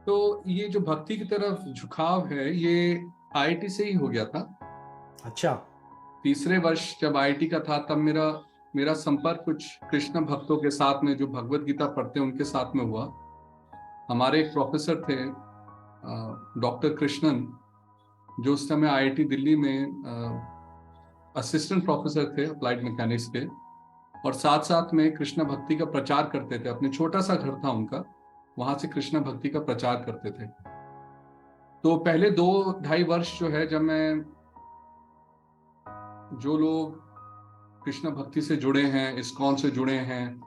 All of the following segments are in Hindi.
तो ये जो भक्ति की तरफ झुकाव है ये आईआईटी से ही हो गया था। अच्छा। तीसरे वर्ष जब आईआईटी का था तब मेरा मेरा संपर्क कुछ कृष्ण भक्तों के साथ में जो भगवत गीता पढ़ते हैं उनके साथ में हुआ। हमारे एक प्रोफेसर थे डॉक्टर कृष्णन, जो उस समय आईआईटी दिल्ली में असिस्टेंट प्रोफेसर थे अप्लाइड मैकेनिक्स के, और साथ साथ में कृष्ण भक्ति का प्रचार करते थे। अपने छोटा सा घर था उनका, वहां से कृष्ण भक्ति का प्रचार करते थे। तो पहले 2 ढाई वर्ष जो है, जब मैं जो लोग कृष्ण भक्ति से जुड़े हैं, इस्कॉन से जुड़े हैं,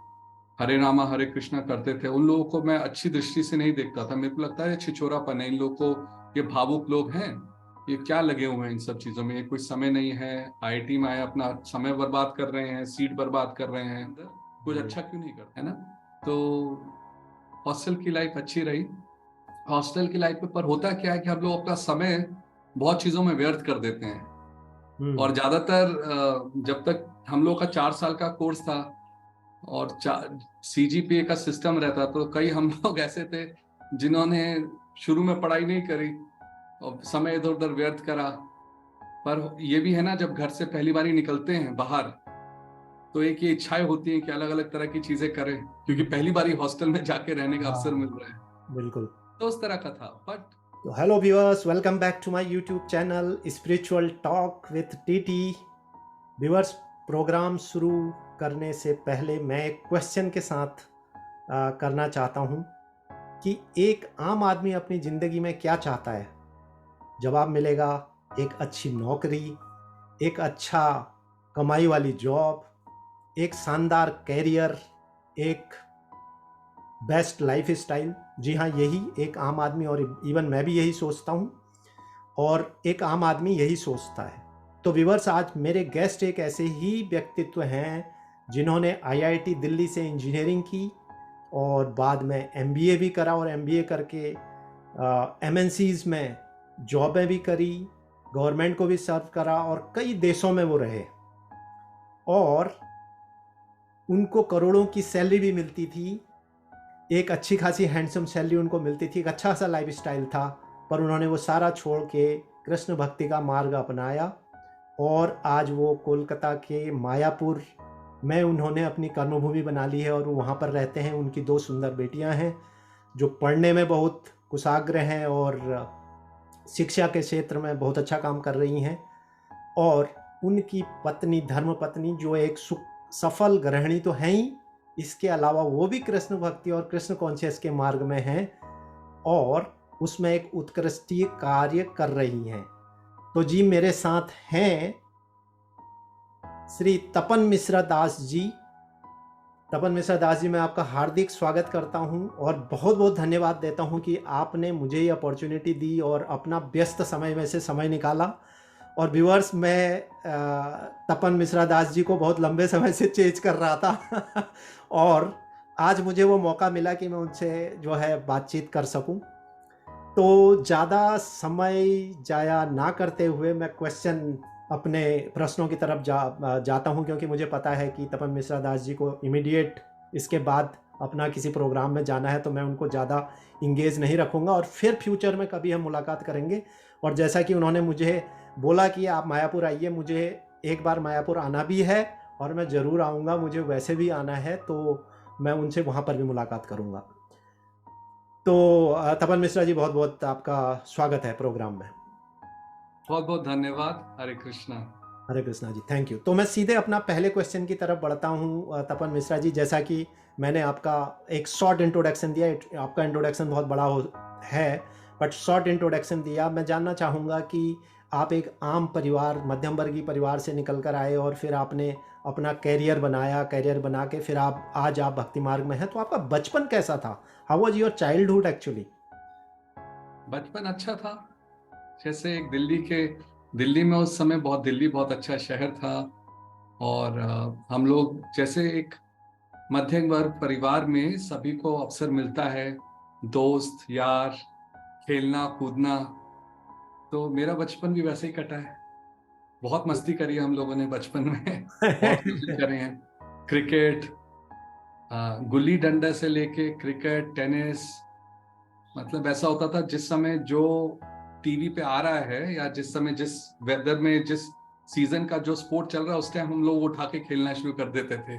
हरे रामा हरे कृष्णा करते थे, उन लोगों को मैं अच्छी दृष्टि से नहीं देखता था। मेरे को लगता है छिछोरापन है इन लोग को, ये भावुक लोग हैं, ये क्या लगे हुए हैं इन सब चीजों में, ये कोई समय नहीं है, आईआईटी में आए अपना समय बर्बाद कर रहे हैं, सीट बर्बाद कर रहे हैं, कुछ अच्छा क्यों नहीं करते, है ना। तो हॉस्टल की लाइफ अच्छी रही। हॉस्टल की लाइफ में पर होता क्या है कि हम लोग अपना समय बहुत चीजों में व्यर्थ कर देते हैं। और ज्यादातर जब तक हम लोग का 4 साल का कोर्स था और सीजीपीए का सिस्टम रहता, तो कई हम लोग ऐसे थे जिन्होंने शुरू में पढ़ाई नहीं करी और समय इधर उधर व्यर्थ करा। पर ये भी है ना, जब घर से पहली बार निकलते हैं बाहर, तो एक ये इच्छाएं होती हैं कि अलग अलग तरह की चीजें करें, क्योंकि पहली बार हॉस्टल में जाके रहने का अवसर मिल रहा है। बिल्कुल। तो उस तरह का था। बट तो hello viewers, welcome back to my YouTube channel spiritual talk with TT. Viewers, programme शुरू करने से पहले मैं एक क्वेश्चन के साथ करना चाहता हूं कि एक आम आदमी अपनी ज़िंदगी में क्या चाहता है। जवाब मिलेगा एक अच्छी नौकरी, एक अच्छा कमाई वाली जॉब, एक शानदार कैरियर, एक बेस्ट लाइफ स्टाइल। जी हाँ, यही एक आम आदमी, और इवन मैं भी यही सोचता हूँ और एक आम आदमी यही सोचता है। तो व्यूअर्स, आज मेरे गेस्ट एक ऐसे ही व्यक्तित्व हैं जिन्होंने आईआईटी दिल्ली से इंजीनियरिंग की और बाद में एमबीए भी करा, और एमबीए करके एमएनसीज में जॉबें भी करी, गवर्नमेंट को भी सर्व करा और कई देशों में वो रहे, और उनको करोड़ों की सैलरी भी मिलती थी। एक अच्छी खासी हैंडसम सैलरी उनको मिलती थी, एक अच्छा सा लाइफ स्टाइल था। पर उन्होंने वो सारा छोड़ के कृष्ण भक्ति का मार्ग अपनाया और आज वो कोलकाता के मायापुर में उन्होंने अपनी कर्मभूमि बना ली है और वो वहाँ पर रहते हैं। उनकी 2 सुंदर बेटियाँ हैं जो पढ़ने में बहुत कुशाग्र हैं और शिक्षा के क्षेत्र में बहुत अच्छा काम कर रही हैं, और उनकी पत्नी, धर्म पत्नी, जो एक सफल गृहिणी तो हैं ही, इसके अलावा वो भी कृष्ण भक्ति और कृष्ण कॉन्शियस के मार्ग में हैं और उसमें एक उत्कृष्टीय कार्य कर रही हैं। तो जी, मेरे साथ हैं श्री तपन मिश्रा दास जी। तपन मिश्रा दास जी, मैं आपका हार्दिक स्वागत करता हूं और बहुत बहुत धन्यवाद देता हूं कि आपने मुझे ये अपॉर्चुनिटी दी और अपना व्यस्त समय में से समय निकाला। और व्यूअर्स, मैं तपन मिश्रा दास जी को बहुत लंबे समय से चेज कर रहा था और आज मुझे वो मौका मिला कि मैं उनसे जो है बातचीत कर सकूं। तो ज़्यादा समय जाया ना करते हुए मैं अपने प्रश्नों की तरफ जाता हूं, क्योंकि मुझे पता है कि तपन मिश्रा दास जी को इमीडिएट इसके बाद अपना किसी प्रोग्राम में जाना है, तो मैं उनको ज़्यादा इंगेज नहीं रखूंगा और फिर फ्यूचर में कभी हम मुलाकात करेंगे। और जैसा कि उन्होंने मुझे बोला कि आप मायापुर आइए, मुझे एक बार मायापुर आना भी है और मैं ज़रूर आऊँगा, मुझे वैसे भी आना है, तो मैं उनसे वहाँ पर भी मुलाकात करूँगा। तो तपन मिश्रा जी, बहुत बहुत आपका स्वागत है प्रोग्राम में। बहुत बहुत धन्यवाद। हरे कृष्णा। हरे कृष्णा जी, थैंक यू। तो मैं सीधे अपना पहले क्वेश्चन की तरफ बढ़ता हूँ। तपन मिश्रा जी, जैसा कि मैंने आपका एक शॉर्ट इंट्रोडक्शन दिया, आपका इंट्रोडक्शन बहुत बड़ा है, बट शॉर्ट इंट्रोडक्शन दिया। मैं जानना चाहूँगा कि आप एक आम परिवार, मध्यम वर्गीय परिवार से निकल कर आए और फिर आपने अपना कैरियर बनाया, कैरियर बना के फिर आज आप भक्ति मार्ग में हैं। तो आपका बचपन कैसा था? How was your childhood actually? बचपन अच्छा था। जैसे एक दिल्ली में उस समय दिल्ली बहुत अच्छा शहर था। और हम लोग जैसे एक मध्यम वर्ग परिवार में सभी को अवसर मिलता है, दोस्त यार, खेलना कूदना। तो मेरा बचपन भी वैसे ही कटा है। बहुत मस्ती करी है हम लोगों ने बचपन में बहुत मजे करे हैं। क्रिकेट, गुल्ली डंडा से लेके क्रिकेट, टेनिस, मतलब ऐसा होता था जिस समय जो टीवी पे आ रहा है या जिस समय जिस वेदर में जिस सीजन का जो स्पोर्ट चल रहा है उस टाइम हम लोग उठा के खेलना शुरू कर देते थे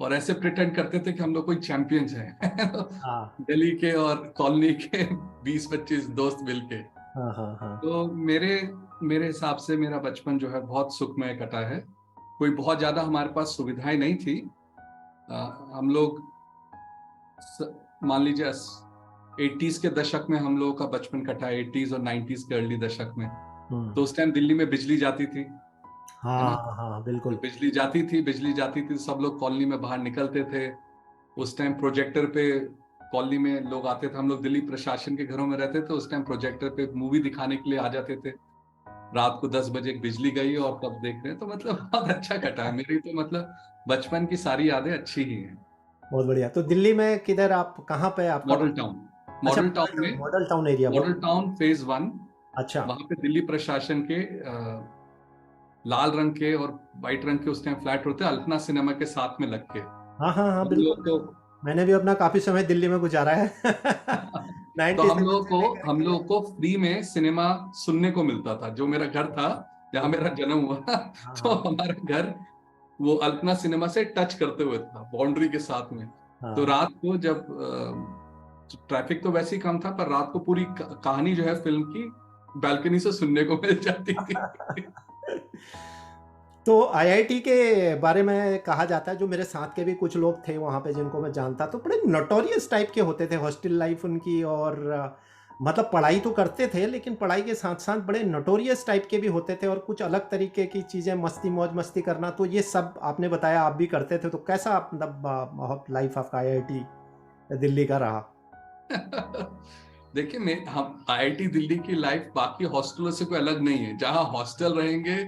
और ऐसे प्रिटेंड करते थे कि हम लोग कोई चैंपियंस हैं हाँ दिल्ली के और कॉलोनी के 20-25 दोस्त मिलके। हाँ हाँ हाँ। तो मेरे मेरे हिसाब से मेरा बचपन जो है बहुत सुखमय कटा है। कोई बहुत ज्यादा हमारे पास सुविधाएं नहीं थी। हम लोग मान लीजिए 80s के दशक में हम लोगों का बचपन कटा है, 80s और 90s के अर्ली दशक में। तो उस टाइम दिल्ली में बिजली जाती थी, है ना। हाँ हाँ तो बिल्कुल। बिजली जाती थी, सब लोग कॉलोनी में बाहर निकलते थे। उस टाइम प्रोजेक्टर पे कॉलोनी में लोग आते थे, हम लोग दिल्ली प्रशासन के घरों में रहते थे, उस टाइम प्रोजेक्टर पे मूवी दिखाने के लिए आ जाते थे। रात को 10 बजे बिजली गई और तब देख रहे हैं। तो मतलब बहुत अच्छा कटा है मेरी तो, मतलब बचपन की सारी यादें अच्छी ही हैं। बहुत बढ़िया। तो दिल्ली में किधर, आप कहाँ पे आपका? मॉडल टाउन, अच्छा, मॉडल टाउन में, मॉडल टाउन एरिया वो। Model town phase 1। अच्छा। वहां पे दिल्ली प्रशासन के लाल रंग के और व्हाइट रंग के उस टाइम फ्लैट होते हैं, अल्पना सिनेमा के साथ में लग के। हाँ हाँ हाँ हम बिल्कुल लोग बिल्कुल। मैंने भी अपना काफी समय दिल्ली में गुजारा है। तो 97 से लेकर हम के। लोगों को फ्री में सिनेमा सुनने को मिलता था। जो मेरा घर था जहाँ बिल्कुल। मेरा जन्म हुआ हाँ तो हाँ हमारा घर वो अल्पना सिनेमा से टच करते हुए था, बाउंड्री के साथ में। तो हाँ। रात को जब ट्रैफिक तो वैसे ही कम था, पर रात को पूरी कहानी जो है फिल्म की बालकनी से सुनने को मिल जाती थी। तो आईआईटी के बारे में कहा जाता है, जो मेरे साथ के भी कुछ लोग थे वहाँ पे जिनको मैं जानता, तो बड़े नोटोरियस टाइप के होते थे हॉस्टल लाइफ उनकी। और मतलब पढ़ाई तो करते थे लेकिन पढ़ाई के साथ साथ बड़े नोटोरियस टाइप के भी होते थे और कुछ अलग तरीके की चीज़ें, मस्ती मौज मस्ती करना। तो ये सब आपने बताया आप भी करते थे, तो कैसा मतलब लाइफ आपका आईआईटी दिल्ली का रहा? देखिए मैं हम आईआईटी दिल्ली की लाइफ बाकी हॉस्टलों से कोई अलग नहीं है। जहाँ हॉस्टल रहेंगे,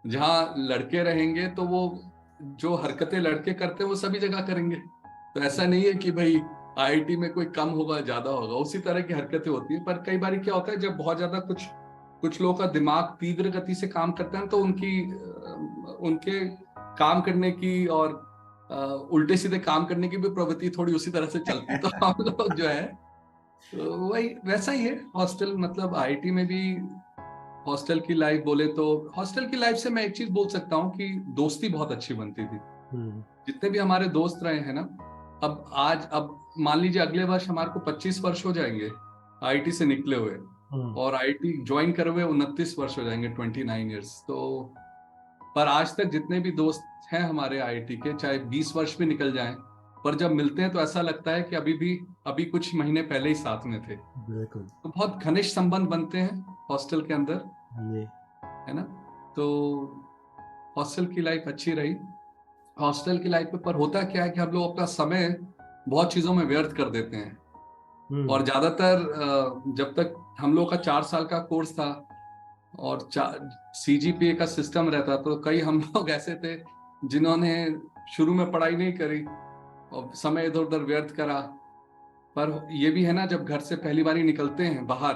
जहाँ लड़के रहेंगे, तो वो जो हरकतें लड़के करते हैं वो सभी जगह करेंगे। तो ऐसा नहीं है कि भाई आईआईटी में कोई कम होगा ज्यादा होगा, उसी तरह की हरकतें होती है। पर कई बार क्या होता है, जब बहुत ज्यादा कुछ कुछ लोगों का दिमाग तीव्र गति से काम करता है तो उनके काम करने की और उल्टे सीधे काम करने की भी प्रवृत्ति थोड़ी उसी तरह से चलती है। तो हम लोग जो है तो वही वैसा ही है। हॉस्टल मतलब आईआईटी में भी हॉस्टल की लाइफ बोले तो, हॉस्टल की लाइफ से मैं एक चीज बोल सकता हूँ कि दोस्ती बहुत अच्छी बनती थी। हम्म जितने भी हमारे दोस्त रहे हैं ना, अब मान लीजिए अगले वर्ष हमारे को 25 वर्ष हो जाएंगे आईआईटी से निकले हुए, हम्म। और आईआईटी ज्वाइन करे हुए 29 वर्ष हो जाएंगे, 29 ईयर्स। तो पर आज तक जितने भी दोस्त हैं हमारे आईआईटी के, चाहे 20 वर्ष भी निकल जाएं, पर जब मिलते हैं तो ऐसा लगता है कि अभी कुछ महीने पहले ही साथ में थे। बिल्कुल। तो बहुत घनिष्ठ संबंध बनते हैं हॉस्टल के अंदर, ये है ना। तो हॉस्टल की लाइफ अच्छी रही। हॉस्टल की लाइफ में पर होता क्या है कि हम लोग अपना समय बहुत चीजों में व्यर्थ कर देते हैं। हम्म। और ज्यादातर जब तक हम लोग का 4 साल का कोर्स था और सीजीपीए का सिस्टम रहता, तो कई हम लोग ऐसे थे जिन्होंने शुरू में पढ़ाई नहीं करी और समय इधर उधर व्यर्थ करा। पर ये भी है ना, जब घर से पहली बार निकलते हैं बाहर,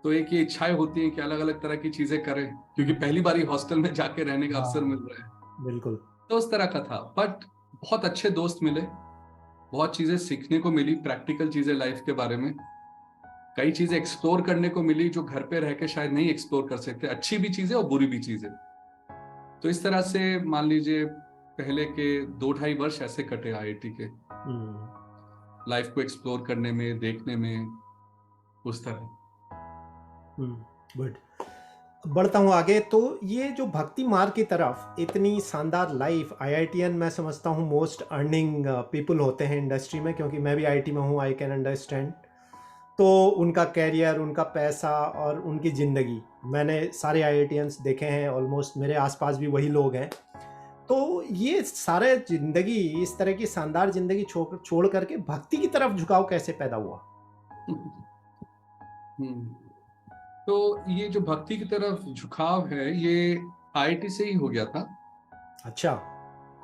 तो एक ये इच्छाएं होती हैं कि अलग अलग तरह की चीजें करें, क्योंकि पहली बार ही हॉस्टल में जाके रहने का अवसर मिल हाँ रहा है। बिल्कुल। तो उस तरह का था। बट बहुत अच्छे दोस्त मिले, बहुत चीजें सीखने को मिली, प्रैक्टिकल चीजें लाइफ के बारे में। कई चीजें एक्सप्लोर करने को मिली जो घर पे रह के शायद नहीं एक्सप्लोर कर सकते, अच्छी भी चीजें और बुरी भी चीजें। तो इस तरह से मान लीजिए पहले के 2-2.5 वर्ष ऐसे कटे आईआईटी के, हम्म। लाइफ को एक्सप्लोर करने में, देखने में, उस तरह। गुड। बढ़ता हूँ आगे। तो ये जो भक्ति मार्ग की तरफ इतनी शानदार लाइफ, आईआईटीएन मैं समझता हूँ मोस्ट अर्निंग पीपल होते हैं इंडस्ट्री में, क्योंकि मैं भी आईटी में हूँ, आई कैन अंडरस्टैंड। तो उनका कैरियर, उनका पैसा और उनकी ज़िंदगी, मैंने सारे आईआईटीएंस देखे हैं, ऑलमोस्ट मेरे आसपास भी वही लोग हैं। तो ये सारे ज़िंदगी, इस तरह की शानदार ज़िंदगी छोड़ करके भक्ति की तरफ झुकाव कैसे पैदा हुआ? हम्म। तो ये जो भक्ति की तरफ झुकाव है, ये आईआईटी से ही हो गया था। अच्छा।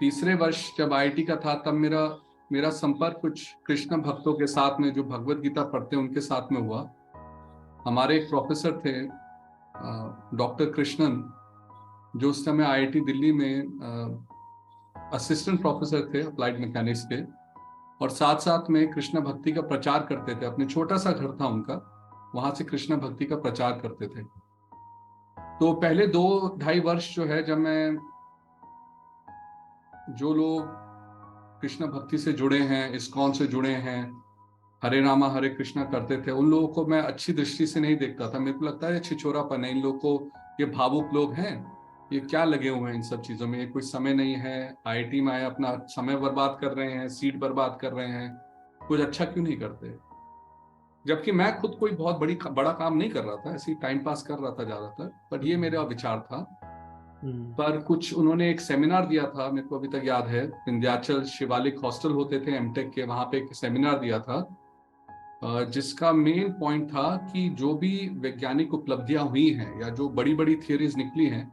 तीसरे वर्ष जब आईआईटी का था, तब मेरा मेरा संपर्क कुछ कृष्ण भक्तों के साथ में, जो भगवत गीता पढ़ते हैं उनके साथ में हुआ। हमारे एक प्रोफेसर थे डॉक्टर कृष्णन, जो उस समय आईआईटी दिल्ली में असिस्टेंट प्रोफेसर थे अप्लाइड मैकेनिक्स के। और साथ साथ में कृष्ण भक्ति का प्रचार करते थे। अपने छोटा सा घर था उनका, वहां से कृष्ण भक्ति का प्रचार करते थे। तो पहले 2-2.5 वर्ष जो है, जब मैं, जो लोग कृष्ण भक्ति से जुड़े हैं, इस्कॉन से जुड़े हैं, हरे रामा हरे कृष्णा करते थे, उन लोगों को मैं अच्छी दृष्टि से नहीं देखता था। मेरे को लगता है ये छिछोरापन है, इन लोगों को, ये भावुक लोग हैं, ये क्या लगे हुए हैं इन सब चीजों में, ये कोई समय नहीं है, आईआईटी में आए अपना समय बर्बाद कर रहे हैं, सीट बर्बाद कर रहे हैं, कुछ अच्छा क्यों नहीं करते। जबकि मैं खुद कोई बहुत बड़ा काम नहीं कर रहा था, ऐसे ही टाइम पास कर रहा था ज्यादातर, पर ये मेरा विचार था। पर कुछ उन्होंने एक सेमिनार दिया था, मेरे को अभी तक याद है, विंध्याचल शिवालिक हॉस्टल होते थे एमटेक के, वहां पे एक सेमिनार दिया था, जिसका मेन पॉइंट था कि जो भी वैज्ञानिक उपलब्धियां हुई हैं या जो बड़ी बड़ी थियरीज निकली हैं,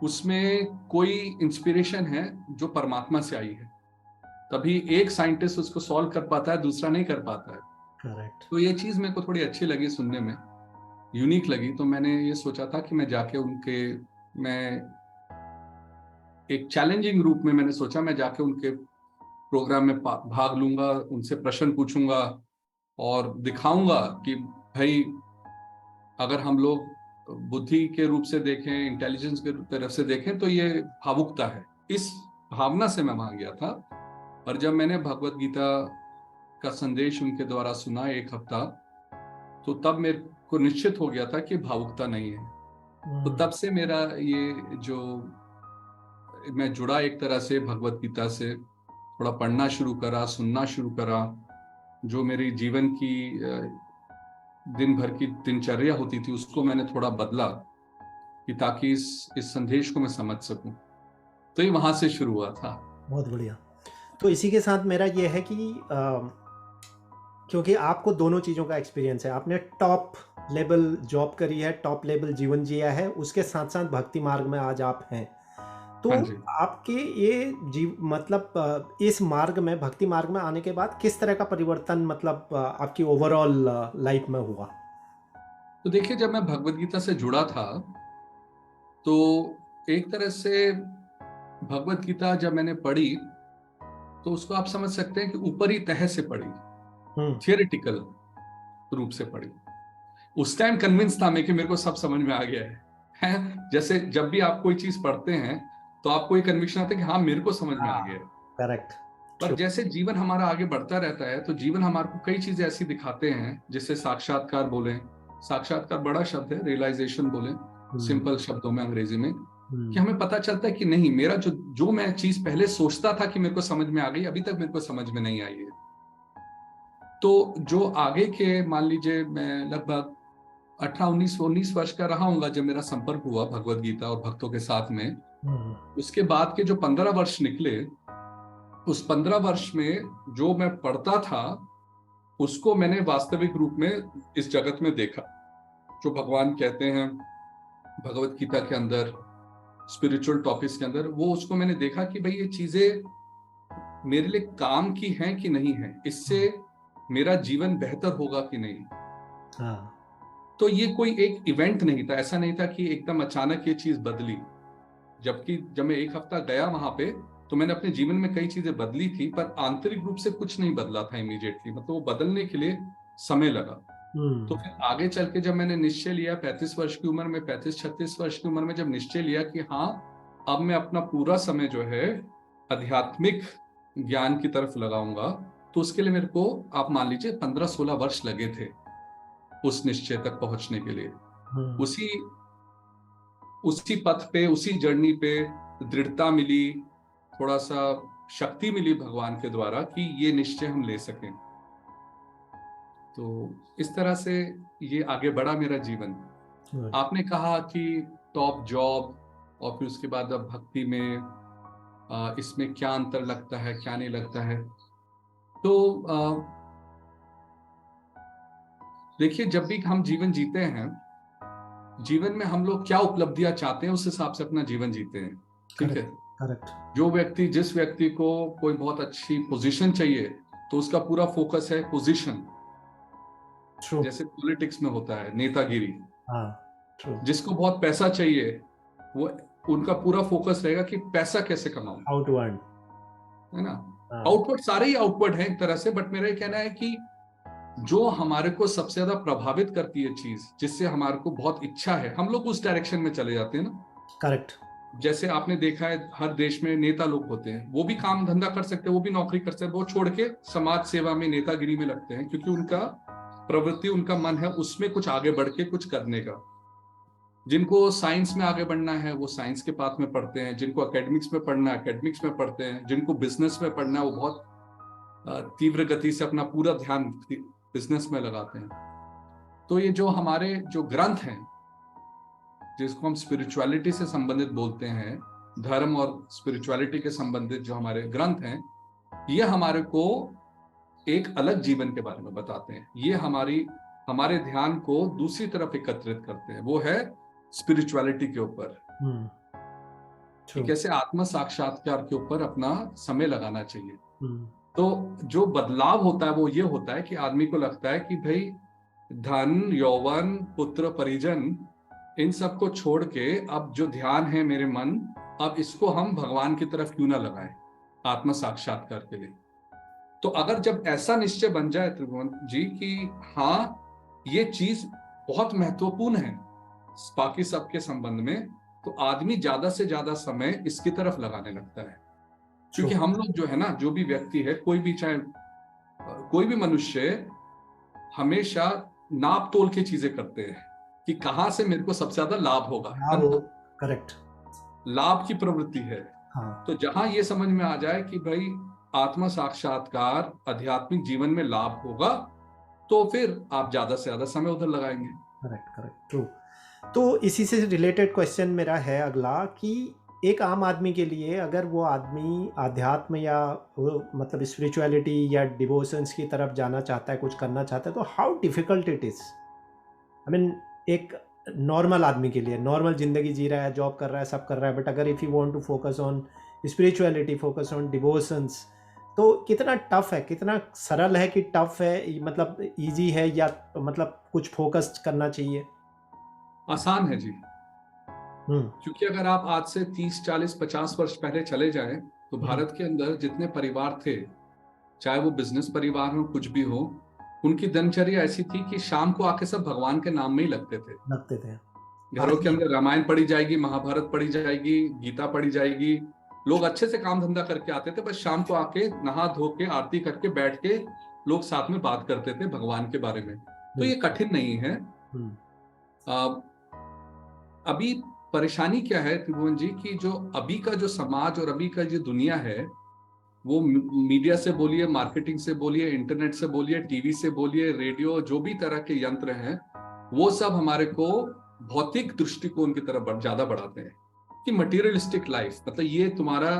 उसमें कोई इंस्पिरेशन है जो परमात्मा से आई है। तभी एक साइंटिस्ट उसको सॉल्व कर पाता है, दूसरा नहीं कर पाता है। करेक्ट। तो ये चीज मेरे को थोड़ी अच्छी लगी सुनने में, यूनिक लगी। तो मैंने ये सोचा था कि मैं जाके मैं एक चैलेंजिंग रूप में मैंने सोचा मैं जाके उनके प्रोग्राम में भाग लूंगा, उनसे प्रश्न पूछूंगा और दिखाऊंगा कि भाई, अगर हम लोग बुद्धि के रूप से देखें, इंटेलिजेंस के तरफ से देखें, तो ये भावुकता है। इस भावना से मैं वहां गया था। और जब मैंने भगवत गीता का संदेश उनके द्वारा सुना 1 हफ्ता, तो तब मेरे को निश्चित हो गया था कि भावुकता नहीं है। तो तब से मेरा ये जो, मैं जुड़ा एक तरह से भगवत गीता से, थोड़ा पढ़ना शुरू करा, सुनना शुरू करा। जो मेरी जीवन की दिन भर की दिनचर्या होती थी, उसको मैंने थोड़ा बदला कि ताकि इस संदेश को मैं समझ सकूं। तो ये वहां से शुरू हुआ था। बहुत बढ़िया। तो इसी के साथ मेरा ये है कि क्योंकि आपको दोनों चीज़ों का एक्सपीरियंस है, आपने टॉप लेवल जॉब करी है, टॉप लेवल जीवन जिया है, उसके साथ साथ भक्ति मार्ग में आज आप हैं। तो हाँ जी। आपके ये मतलब इस मार्ग में, भक्ति मार्ग में आने के बाद किस तरह का परिवर्तन मतलब आपकी ओवरऑल लाइफ में हुआ? तो देखिए, जब मैं भगवत गीता से जुड़ा था, तो एक तरह से भगवत गीता जब मैंने पढ़ी, तो उसको आप समझ सकते हैं कि ऊपरी तह से पढ़ी, थियोरिटिकल रूप से पढ़ी। उस टाइम कन्विंस था मैं कि मेरे को सब समझ में आ गया है। जैसे जब भी आप कोई चीज पढ़ते हैं, तो आपको एक कन्विक्शन आता है कि हाँ, मेरे को समझ में आ गया है। करेक्ट। पर जैसे जीवन हमारा आगे बढ़ता रहता है, तो जीवन हमारे को कई चीजें ऐसी दिखाते हैं, जिससे साक्षात्कार बोले, साक्षात्कार बड़ा शब्द है, रियलाइजेशन बोले सिंपल शब्दों में अंग्रेजी में, कि हमें पता चलता है कि नहीं, मेरा जो मैं चीज पहले सोचता था कि मेरे को समझ में आ गई, अभी तक मेरे को समझ में नहीं आई है। तो जो आगे के, मान लीजिए मैं लगभग 18-19 वर्ष का रहा हूंगा जब मेरा संपर्क हुआ भगवत गीता और भक्तों के साथ में। उसके बाद के जो 15 वर्ष निकले, उस 15 वर्ष में जो मैं पढ़ता था, उसको मैंने वास्तविक रूप में इस जगत में देखा। जो भगवान कहते हैं भगवत गीता के अंदर, स्पिरिचुअल टॉपिक्स के अंदर, वो उसको मैंने देखा कि भाई ये चीजें मेरे लिए काम की हैं कि नहीं है, इससे मेरा जीवन बेहतर होगा कि नहीं। तो ये कोई एक इवेंट नहीं था, ऐसा नहीं था कि एकदम अचानक ये चीज बदली। जबकि जब मैं 1 हफ्ता गया वहां पे, तो मैंने अपने जीवन में कई चीजें बदली थी, पर आंतरिक रूप से कुछ नहीं बदला था इमीडिएटली, मतलब वो बदलने के लिए समय लगा। तो फिर आगे चल के जब मैंने निश्चय लिया 35 वर्ष की उम्र में, 35-36 वर्ष की उम्र में जब निश्चय लिया कि हाँ, अब मैं अपना पूरा समय जो है आध्यात्मिक ज्ञान की तरफ लगाऊंगा, तो उसके लिए मेरे को, आप मान लीजिए 15-16 वर्ष लगे थे उस निश्चय तक पहुंचने के लिए। उसी पथ पे, उसी जर्नी पे दृढ़ता मिली, थोड़ा सा शक्ति मिली भगवान के द्वारा कि ये निश्चय हम ले सकें। तो इस तरह से ये आगे बढ़ा मेरा जीवन। आपने कहा कि टॉप जॉब और फिर उसके बाद अब भक्ति में, इसमें क्या अंतर लगता है, क्या नहीं लगता है। तो देखिए, जब भी हम जीवन जीते हैं, जीवन में हम लोग क्या उपलब्धियां चाहते हैं, उस हिसाब से अपना जीवन जीते हैं। ठीक है। करेक्ट। जिस व्यक्ति को कोई बहुत अच्छी पोजीशन चाहिए, तो उसका पूरा फोकस है पोजीशन। जैसे पॉलिटिक्स में होता है नेतागिरी। जिसको बहुत पैसा चाहिए, वो, उनका पूरा फोकस रहेगा कि पैसा कैसे कमाऊं, हाउ टू अर्न, है ना। हाँ, आउटवर्ड सारे ही आउटवर्ड हैं एक तरह से, बट मेरा ये कहना है कि जो हमारे को सबसे ज्यादा प्रभावित करती है चीज, जिससे हमारे को बहुत इच्छा है, हम लोग उस डायरेक्शन में चले जाते हैं ना। करेक्ट। जैसे आपने देखा है हर देश में नेता लोग होते हैं, वो भी काम धंधा कर सकते हैं, वो भी नौकरी कर सकते हैं, वो छोड़ के समाज सेवा में नेतागिरी में लगते हैं, क्योंकि उनका प्रवृत्ति, उनका मन है उसमें कुछ आगे बढ़ के कुछ करने का। जिनको साइंस में आगे बढ़ना है वो साइंस के पाथ में पढ़ते हैं, जिनको एकेडमिक्स में पढ़ना है एकेडमिक्स में पढ़ते हैं, जिनको बिजनेस में पढ़ना है वो बहुत तीव्र गति से अपना पूरा ध्यान बिजनेस में लगाते हैं। तो ये जो हमारे जो ग्रंथ हैं, जिसको हम स्पिरिचुअलिटी से संबंधित बोलते हैं, धर्म और स्पिरिचुअलिटी के संबंधित जो हमारे ग्रंथ हैं, ये हमारे को एक अलग जीवन के बारे में बताते हैं। ये हमारे ध्यान को दूसरी तरफ एकत्रित करते हैं, वो है स्पिरिचुअलिटी के ऊपर, कि कैसे आत्म साक्षात्कार के ऊपर अपना समय लगाना चाहिए। तो जो बदलाव होता है वो ये होता है कि आदमी को लगता है कि भाई धन, यौवन, पुत्र, परिजन, इन सब को छोड़ के अब जो ध्यान है मेरे मन, अब इसको हम भगवान की तरफ क्यों ना लगाएं आत्म साक्षात्कार के लिए। तो अगर जब ऐसा निश्चय बन जाए त्रिभुवन जी कि हाँ ये चीज बहुत महत्वपूर्ण है बाकी सबके संबंध में, तो आदमी ज्यादा से ज्यादा समय इसकी तरफ लगाने लगता है। क्योंकि हम लोग जो है ना, जो भी व्यक्ति है, कोई भी, चाहे कोई भी मनुष्य, हमेशा नाप तोल के चीजें करते हैं कि कहां से मेरे को सबसे ज्यादा लाभ होगा। करेक्ट, लाभ की प्रवृत्ति है। हाँ। तो जहां ये समझ में आ जाए कि भाई आत्म साक्षात्कार, आध्यात्मिक जीवन में लाभ होगा, तो फिर आप ज्यादा से ज्यादा समय उधर लगाएंगे। Correct, true. तो इसी से रिलेटेड क्वेश्चन मेरा है अगला, कि एक आम आदमी के लिए अगर वो आदमी आध्यात्म या मतलब स्पिरिचुअलिटी या डिवोशंस की तरफ जाना चाहता है, कुछ करना चाहता है, तो how difficult it is. I mean एक नॉर्मल आदमी के लिए, नॉर्मल ज़िंदगी जी रहा है, जॉब कर रहा है, सब कर रहा है, बट अगर if you want to focus on spirituality, focus on devotions, तो कितना टफ है, कितना सरल है कि टफ है, मतलब इजी है, या मतलब कुछ फोकस करना चाहिए? आसान है जी। क्योंकि अगर आप आज से 30, 40, 50 वर्ष पहले चले जाएं, तो भारत के अंदर जितने परिवार थे, चाहे वो बिजनेस परिवार हो, कुछ भी हो, उनकी दिनचर्या ऐसी थी कि शाम को आके सब भगवान के नाम में ही लगते थे। घरों के अंदर रामायण पढ़ी जाएगी, महाभारत पढ़ी जाएगी, गीता पढ़ी जाएगी, लोग अच्छे से काम धंधा करके आते थे, बस शाम को आके नहा धो के आरती करके बैठ के लोग साथ में बात करते थे भगवान के बारे में। तो ये कठिन नहीं है। अभी परेशानी क्या है त्रिभुवन जी, कि जो अभी का जो समाज और अभी का जो दुनिया है, वो मीडिया से बोलिए, मार्केटिंग से बोलिए, इंटरनेट से बोलिए, टीवी से बोलिए, रेडियो, जो भी तरह के यंत्र हैं, वो सब हमारे को भौतिक दृष्टिकोण की तरफ ज्यादा बढ़ाते हैं कि मटेरियलिस्टिक लाइफ, मतलब ये तुम्हारा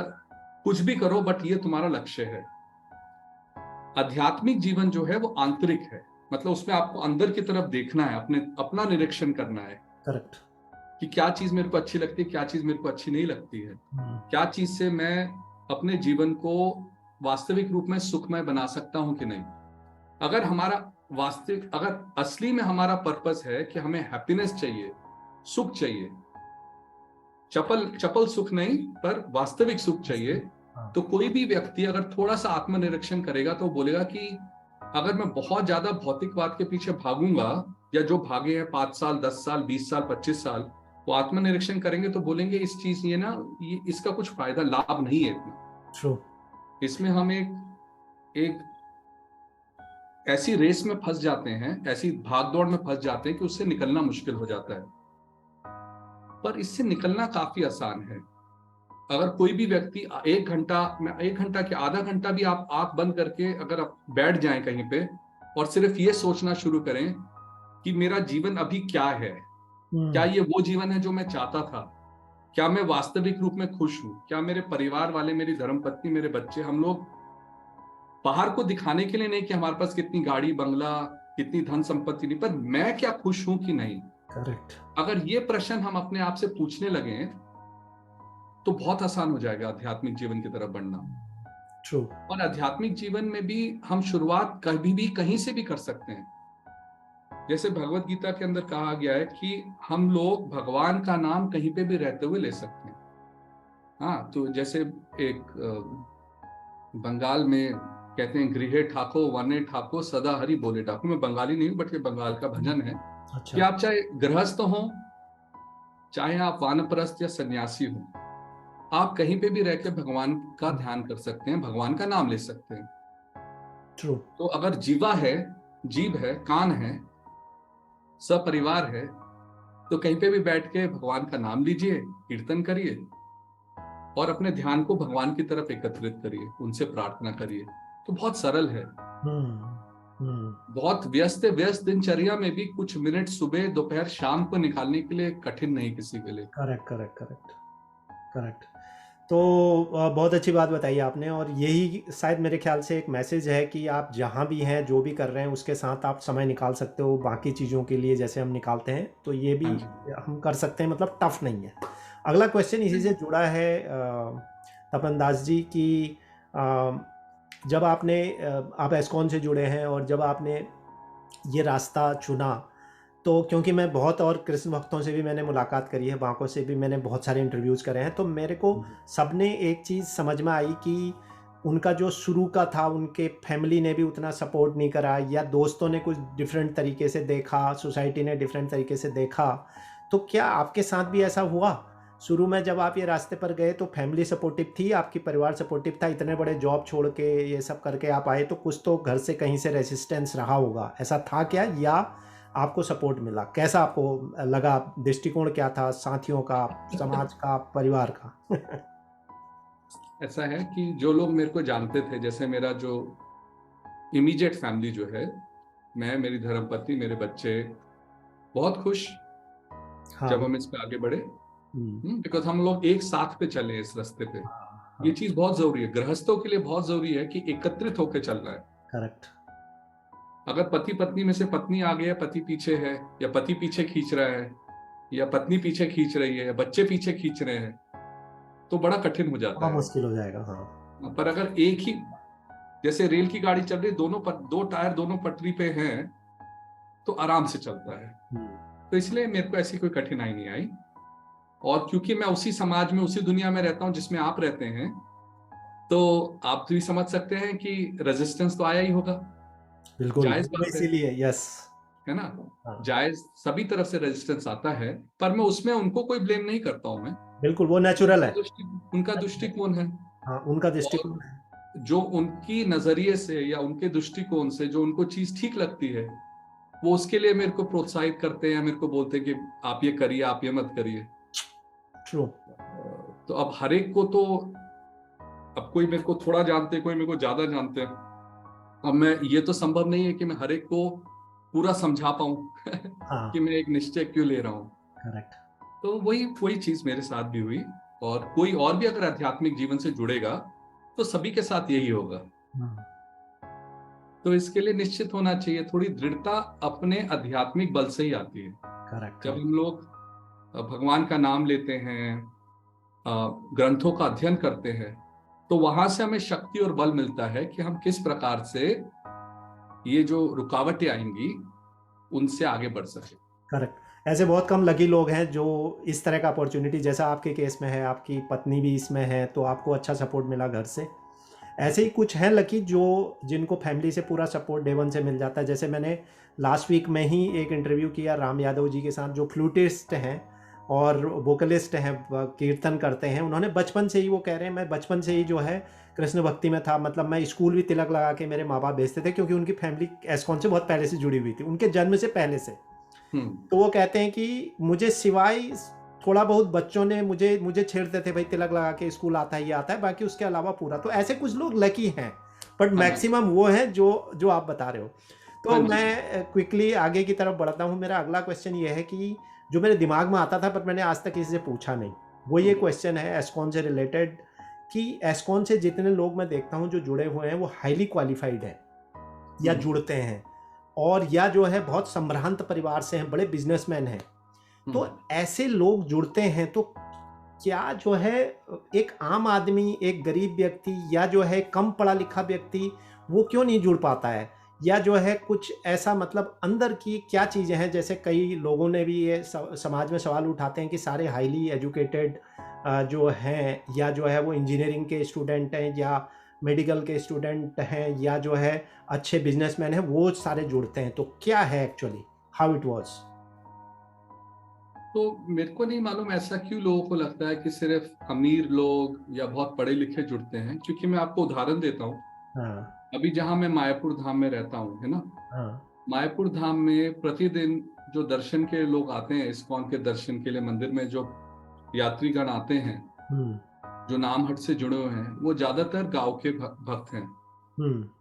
कुछ भी करो बट ये तुम्हारा लक्ष्य है। आध्यात्मिक जीवन जो है वो आंतरिक है, मतलब उसमें आपको अंदर की तरफ देखना है, अपना निरीक्षण करना है। करेक्ट। कि क्या चीज मेरे को अच्छी लगती है, क्या चीज मेरे को अच्छी नहीं लगती है, क्या चीज से मैं अपने जीवन को वास्तविक रूप में सुखमय बना सकता हूं कि नहीं। अगर हमारा वास्तविक, अगर असली में हमारा पर्पस है कि हमें हैप्पीनेस चाहिए, सुख चाहिए, चपल सुख नहीं पर वास्तविक सुख चाहिए, तो कोई भी व्यक्ति अगर थोड़ा सा आत्मनिरीक्षण करेगा तो बोलेगा कि अगर मैं बहुत ज्यादा भौतिकवाद के पीछे भागूंगा, या जो भागे हैं 5 साल, 10 साल, 20 साल, 25 साल, वो आत्मनिरीक्षण करेंगे तो बोलेंगे इस चीज ये ना, ये इसका कुछ फायदा लाभ नहीं है इतना। True. इसमें हम एक ऐसी रेस में फंस जाते हैं, ऐसी भागदौड़ में फंस जाते हैं कि उससे निकलना मुश्किल हो जाता है। पर इससे निकलना काफी आसान है। अगर कोई भी व्यक्ति 1 घंटा, के आधा घंटा भी आप आंख बंद करके अगर आप बैठ जाएं कहीं पे और सिर्फ ये सोचना शुरू करें कि मेरा जीवन अभी क्या है, क्या ये वो जीवन है जो मैं चाहता था, क्या मैं वास्तविक रूप में खुश हूं, क्या मेरे परिवार वाले, मेरी धर्मपत्नी, मेरे बच्चे, हम लोग बाहर को दिखाने के लिए नहीं कि हमारे पास कितनी गाड़ी बंगला, कितनी धन संपत्ति नहीं, पर मैं क्या खुश हूं कि नहीं। करेक्ट। अगर ये प्रश्न हम अपने आप से पूछने लगे तो बहुत आसान हो जाएगा आध्यात्मिक जीवन की तरफ बढ़ना। ट्रू। और आध्यात्मिक जीवन में भी हम शुरुआत कभी भी कहीं से भी कर सकते हैं। जैसे भगवत गीता के अंदर कहा गया है कि हम लोग भगवान का नाम कहीं पे भी रहते हुए ले सकते हैं। हाँ, तो जैसे एक बंगाल में कहते हैं गृहे ठाको वने ठाको सदा हरि बोले ठाको। मैं बंगाली नहीं हूँ, बट ये बंगाल का भजन है कि अच्छा। आप चाहे गृहस्थ हो, चाहे आप वानप्रस्थ या सन्यासी हो, आप कहीं पे भी रह के भगवान का ध्यान कर सकते हैं, भगवान का नाम ले सकते हैं। ट्रू। तो अगर जीवा है, जीभ है, कान है, सपरिवार है, तो कहीं पे भी बैठ के भगवान का नाम लीजिए, कीर्तन करिए और अपने ध्यान को भगवान की तरफ एकत्रित करिए, उनसे प्रार्थना करिए। तो बहुत सरल है। बहुत व्यस्त व्यस्त दिनचर्या में भी कुछ मिनट सुबह दोपहर शाम को निकालने के लिए कठिन नहीं किसी के लिए। Correct correct correct correct. तो बहुत अच्छी बात बताई आपने, और यही शायद मेरे ख्याल से एक मैसेज है कि आप जहाँ भी हैं, जो भी कर रहे हैं, उसके साथ आप समय निकाल सकते हो बाकी चीज़ों के लिए, जैसे हम निकालते हैं, तो ये भी हाँ जी। हम कर सकते हैं, मतलब टफ नहीं है। अगला क्वेश्चन इसी से जुड़ा है तपन दास जी की, जब आपने आप एस्कॉन से जुड़े हैं और जब आपने ये रास्ता चुना, तो क्योंकि मैं बहुत और कृष्ण भक्तों से भी मैंने मुलाकात करी है, बांकों से भी मैंने बहुत सारे इंटरव्यूज़ करे हैं, तो मेरे को सबने एक चीज़ समझ में आई कि उनका जो शुरू का था, उनके फैमिली ने भी उतना सपोर्ट नहीं करा, या दोस्तों ने कुछ डिफरेंट तरीके से देखा, सोसाइटी ने डिफरेंट तरीके से देखा। तो क्या आपके साथ भी ऐसा हुआ? शुरू में जब आप ये रास्ते पर गए तो फैमिली सपोर्टिव थी, आपकी परिवार सपोर्टिव था, इतने बड़े जॉब छोड़ के ये सब करके आप आए, तो कुछ तो घर से कहीं से रेजिस्टेंस रहा होगा, ऐसा था क्या, या आपको सपोर्ट मिला? कैसा आपको लगा? दृष्टिकोण क्या था साथियों का, समाज का, परिवार का? ऐसा है कि जो लोग मेरे को जानते थे, जैसे मेरा जो इमीडिएट फैमिली जो है, मैं, मेरी धर्मपत्नी, मेरे बच्चे, बहुत खुश हाँ। जब हम इस पे आगे बढ़े, बिकॉज हम लोग एक साथ पे चले इस रास्ते पे। ये चीज बहुत जरूरी है, गृहस्थों के लिए बहुत जरूरी है कि एकत्रित होकर चलना है। करेक्ट। अगर पति पत्नी में से पत्नी आगे है, पति पीछे है, या पति पीछे खींच रहा है, या पत्नी पीछे खींच रही है, या बच्चे पीछे खींच रहे हैं, तो बड़ा कठिन हो जाता बड़ा है। मुश्किल हो जाएगा। हाँ। पर अगर एक ही, जैसे रेल की गाड़ी चल रही, दो टायर दोनों पटरी पे हैं, तो आराम से चलता है। तो इसलिए मेरे को ऐसी कोई कठिनाई नहीं आई। और क्योंकि मैं उसी समाज में, उसी दुनिया में रहता हूं जिसमें आप रहते हैं, तो आप भी समझ सकते हैं कि रेजिस्टेंस तो आया ही होगा। बिल्कुल, जायज बात है इसीलिए यस। है ना? हाँ। जायज, सभी तरफ से रेजिस्टेंस आता है, पर मैं उसमें उनको कोई ब्लेम नहीं करता हूं। मैं, बिल्कुल, वो नेचुरल है। उनका दृष्टिकोण है, हाँ, उनका और दृष्टिकोण है। जो उनकी नजरिए से या उनके दृष्टिकोण से जो उनको चीज ठीक लगती है, वो उसके लिए मेरे को प्रोत्साहित करते हैं, मेरे को बोलते हैं कि आप ये करिए, आप ये मत करिए। ट्रू। तो अब हर एक को तो, अब कोई मेरे को थोड़ा जानते हैं, कोई मेरे को ज्यादा जानते हैं। अब मैं, ये तो संभव नहीं है कि मैं हर एक को पूरा समझा पाऊं हाँ। कि मैं एक निश्चय क्यों ले रहा हूं। करेक्ट। तो वही चीज मेरे साथ भी हुई। और कोई और भी अगर आध्यात्मिक जीवन से जुड़ेगा, तो सभी के साथ यही होगा। तो इसके लिए निश्चित होना चाहिए, थोड़ी दृढ़ता अपने आध्यात्मिक बल से ही आती है। करेक्ट। जब हम लोग भगवान का नाम लेते हैं, ग्रंथों का अध्ययन करते हैं, तो वहां से हमें शक्ति और बल मिलता है कि हम किस प्रकार से ये जो रुकावटें आएंगी उनसे आगे बढ़ सके। करेक्ट। ऐसे बहुत कम लकी लोग हैं जो इस तरह का अपॉर्चुनिटी, जैसा आपके केस में है, आपकी पत्नी भी इसमें है, तो आपको अच्छा सपोर्ट मिला घर से। ऐसे ही कुछ हैं लकी जो, जिनको फैमिली से पूरा सपोर्ट डे वन से मिल जाता है। जैसे मैंने लास्ट वीक में ही एक इंटरव्यू किया राम यादव जी के साथ, जो फ्लूटिस्ट हैं और वोकलिस्ट हैं, कीर्तन करते हैं। उन्होंने बचपन से ही, वो कह रहे हैं, मैं बचपन से ही जो है कृष्ण भक्ति में था, मतलब मैं स्कूल भी तिलक लगा के मेरे माँ बाप भेजते थे, क्योंकि उनकी फैमिली एस्कॉन से बहुत पहले से जुड़ी हुई थी, उनके जन्म से पहले से। तो वो कहते हैं कि मुझे सिवाय थोड़ा बहुत बच्चों ने मुझे छेड़ते थे, भाई तिलक लगा के स्कूल आता है, ये आता है, बाकी उसके अलावा पूरा। तो ऐसे कुछ लोग लकी हैं, बट मैक्सिमम वो हैं जो आप बता रहे हो। तो मैं क्विकली आगे की तरफ बढ़ता हूँ। मेरा अगला क्वेश्चन ये है कि जो मेरे दिमाग में आता था, पर मैंने आज तक किसी से पूछा नहीं, वो ये क्वेश्चन है एस्कॉन से रिलेटेड, कि एस्कॉन से जितने लोग मैं देखता हूँ जो जुड़े हुए हैं, वो हाईली क्वालिफाइड हैं या जुड़ते हैं, और या जो है बहुत संभ्रांत परिवार से हैं, बड़े बिजनेसमैन हैं। तो ऐसे लोग जुड़ते हैं, तो क्या जो है एक आम आदमी, एक गरीब व्यक्ति, या जो है कम पढ़ा लिखा व्यक्ति, वो क्यों नहीं जुड़ पाता है? या जो है कुछ ऐसा, मतलब अंदर की क्या चीज़ें हैं? जैसे कई लोगों ने भी ये समाज में सवाल उठाते हैं कि सारे हाईली एजुकेटेड जो हैं, या जो है वो इंजीनियरिंग के स्टूडेंट हैं, या मेडिकल के स्टूडेंट हैं या जो है अच्छे बिजनेसमैन हैं, वो सारे जुड़ते हैं। तो क्या है एक्चुअली, हाउ इट वाज? तो मेरे को नहीं मालूम ऐसा क्यों लोगों को लगता है कि सिर्फ अमीर लोग या बहुत पढ़े लिखे जुड़ते हैं, क्योंकि मैं आपको उदाहरण देता हूँ। हाँ, अभी जहाँ मैं मायापुर धाम में रहता हूँ, है ना, हाँ, मायापुर धाम में प्रतिदिन जो दर्शन के लोग आते हैं, इस्कॉन के दर्शन के लिए मंदिर में जो यात्रीगण आते हैं, हुँ, जो नामहट से जुड़े हुए हैं, वो ज्यादातर गांव के भक्त हैं। हुँ,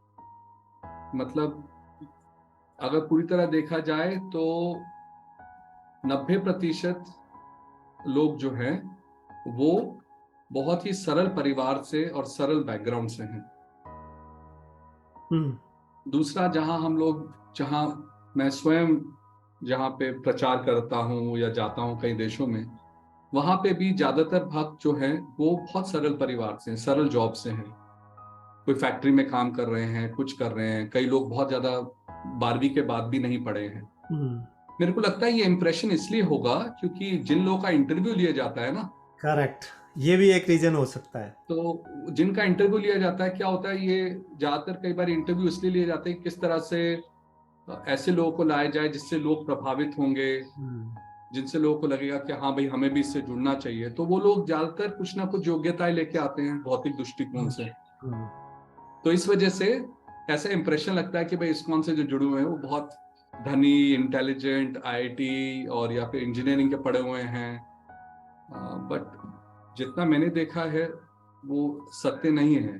मतलब अगर पूरी तरह देखा जाए तो 90% लोग जो हैं वो बहुत ही सरल परिवार से और सरल बैकग्राउंड से हैं। हुँ, दूसरा, जहाँ मैं स्वयं जहाँ पे प्रचार करता हूँ या जाता हूँ कई देशों में, वहां पे भी ज्यादातर भक्त जो हैं वो बहुत सरल परिवार से हैं, सरल जॉब से हैं। कोई फैक्ट्री में काम कर रहे हैं, कुछ कर रहे हैं, कई लोग बहुत ज्यादा 12वीं के बाद भी नहीं पढ़े हैं। हुँ, मेरे को लगता है ये इंप्रेशन इसलिए होगा क्योंकि जिन लोगों का इंटरव्यू लिया जाता है ना, करेक्ट। ये भी एक रीज़न हो सकता है। तो जिनका इंटरव्यू लिया जाता है, क्या होता है, ये ज्यादातर कई बार इंटरव्यू इसलिए लिए जाते हैं किस तरह से ऐसे लोगों को लाया जाए जिससे लोग प्रभावित होंगे, हुँ, जिनसे लोगों को लगेगा कि हाँ भाई हमें भी इससे जुड़ना चाहिए। तो वो लोग ज्यादातर कुछ ना कुछ योग्यताएं लेके आते हैं भौतिक दृष्टिकोण हुँ, से। हुँ, तो इस वजह से ऐसा इंप्रेशन लगता है कि भाई इस्कॉन से जो जुड़े हुए हैं वो बहुत धनी, इंटेलिजेंट, आईआईटी और या फिर इंजीनियरिंग के पढ़े हुए हैं। बट जितना मैंने देखा है वो सत्य नहीं है।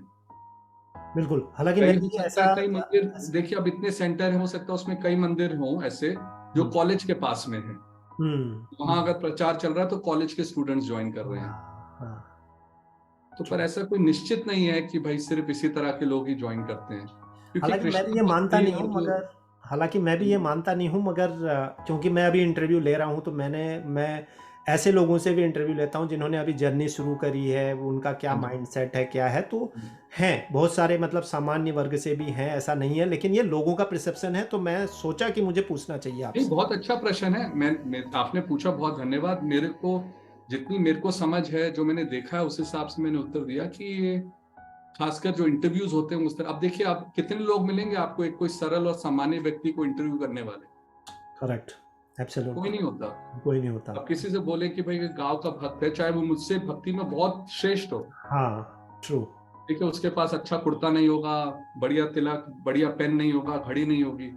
बिल्कुल। हालाँकि कई मैं हो भी सकता ऐसा है कई मंदिर, देखिए अब इतने सेंटर हैं, हो सकता है उसमें कई मंदिर हों ऐसे जो हुँ, कॉलेज के पास में है। हुँ, वहां हुँ, अगर प्रचार चल रहा है तो कॉलेज के स्टूडेंट्स ज्वाइन कर रहे हैं। हाँ, हाँ, तो ट्रू। पर ऐसा कोई निश्चित नहीं है कि भाई सिर्फ इसी तरह के लोग ही ज्वाइन करते हैं, क्योंकि हालाँकि मैं भी कृष्ण ये मानता भक्ति नहीं और हूँ जो मगर हालाँकि मैं भी ये मानता नहीं हूँ मगर क्योंकि मैं अभी इंटरव्यू ले रहा हूँ तो मैं ऐसे लोगों से भी इंटरव्यू लेता हूँ जिन्होंने अभी जर्नी शुरू करी है, वो उनका क्या हाँ जी, माइंडसेट है, क्या है, तो हाँ जी। हैं, बहुत सारे मतलब सामान्य वर्ग से भी हैं, ऐसा नहीं है, लेकिन ये लोगों का परसेप्शन है, तो मैं सोचा कि मुझे पूछना चाहिए नहीं, आपसे। बहुत अच्छा प्रश्न है। आपने पूछा, बहुत धन्यवाद। मेरे को जितनी मेरे को समझ है, जो मैंने देखा है उस हिसाब से मैंने उत्तर दिया कि ये खासकर जो इंटरव्यूज होते हैं उस तरह। अब देखिए, आप कितने लोग मिलेंगे आपको एक कोई सरल और सामान्य व्यक्ति को इंटरव्यू करने वाले? करेक्ट, कोई एब्सोल्युटली, नहीं होता। कोई नहीं होता। अब किसी से बोले कि भाई ये गांव का भक्त है, चाहे वो मुझसे भक्ति में बहुत श्रेष्ठ हो, हाँ, ट्रू। ठीक है, उसके पास अच्छा कुर्ता नहीं होगा, बढ़िया तिलक, बढ़िया पेन नहीं होगा, घड़ी नहीं होगी,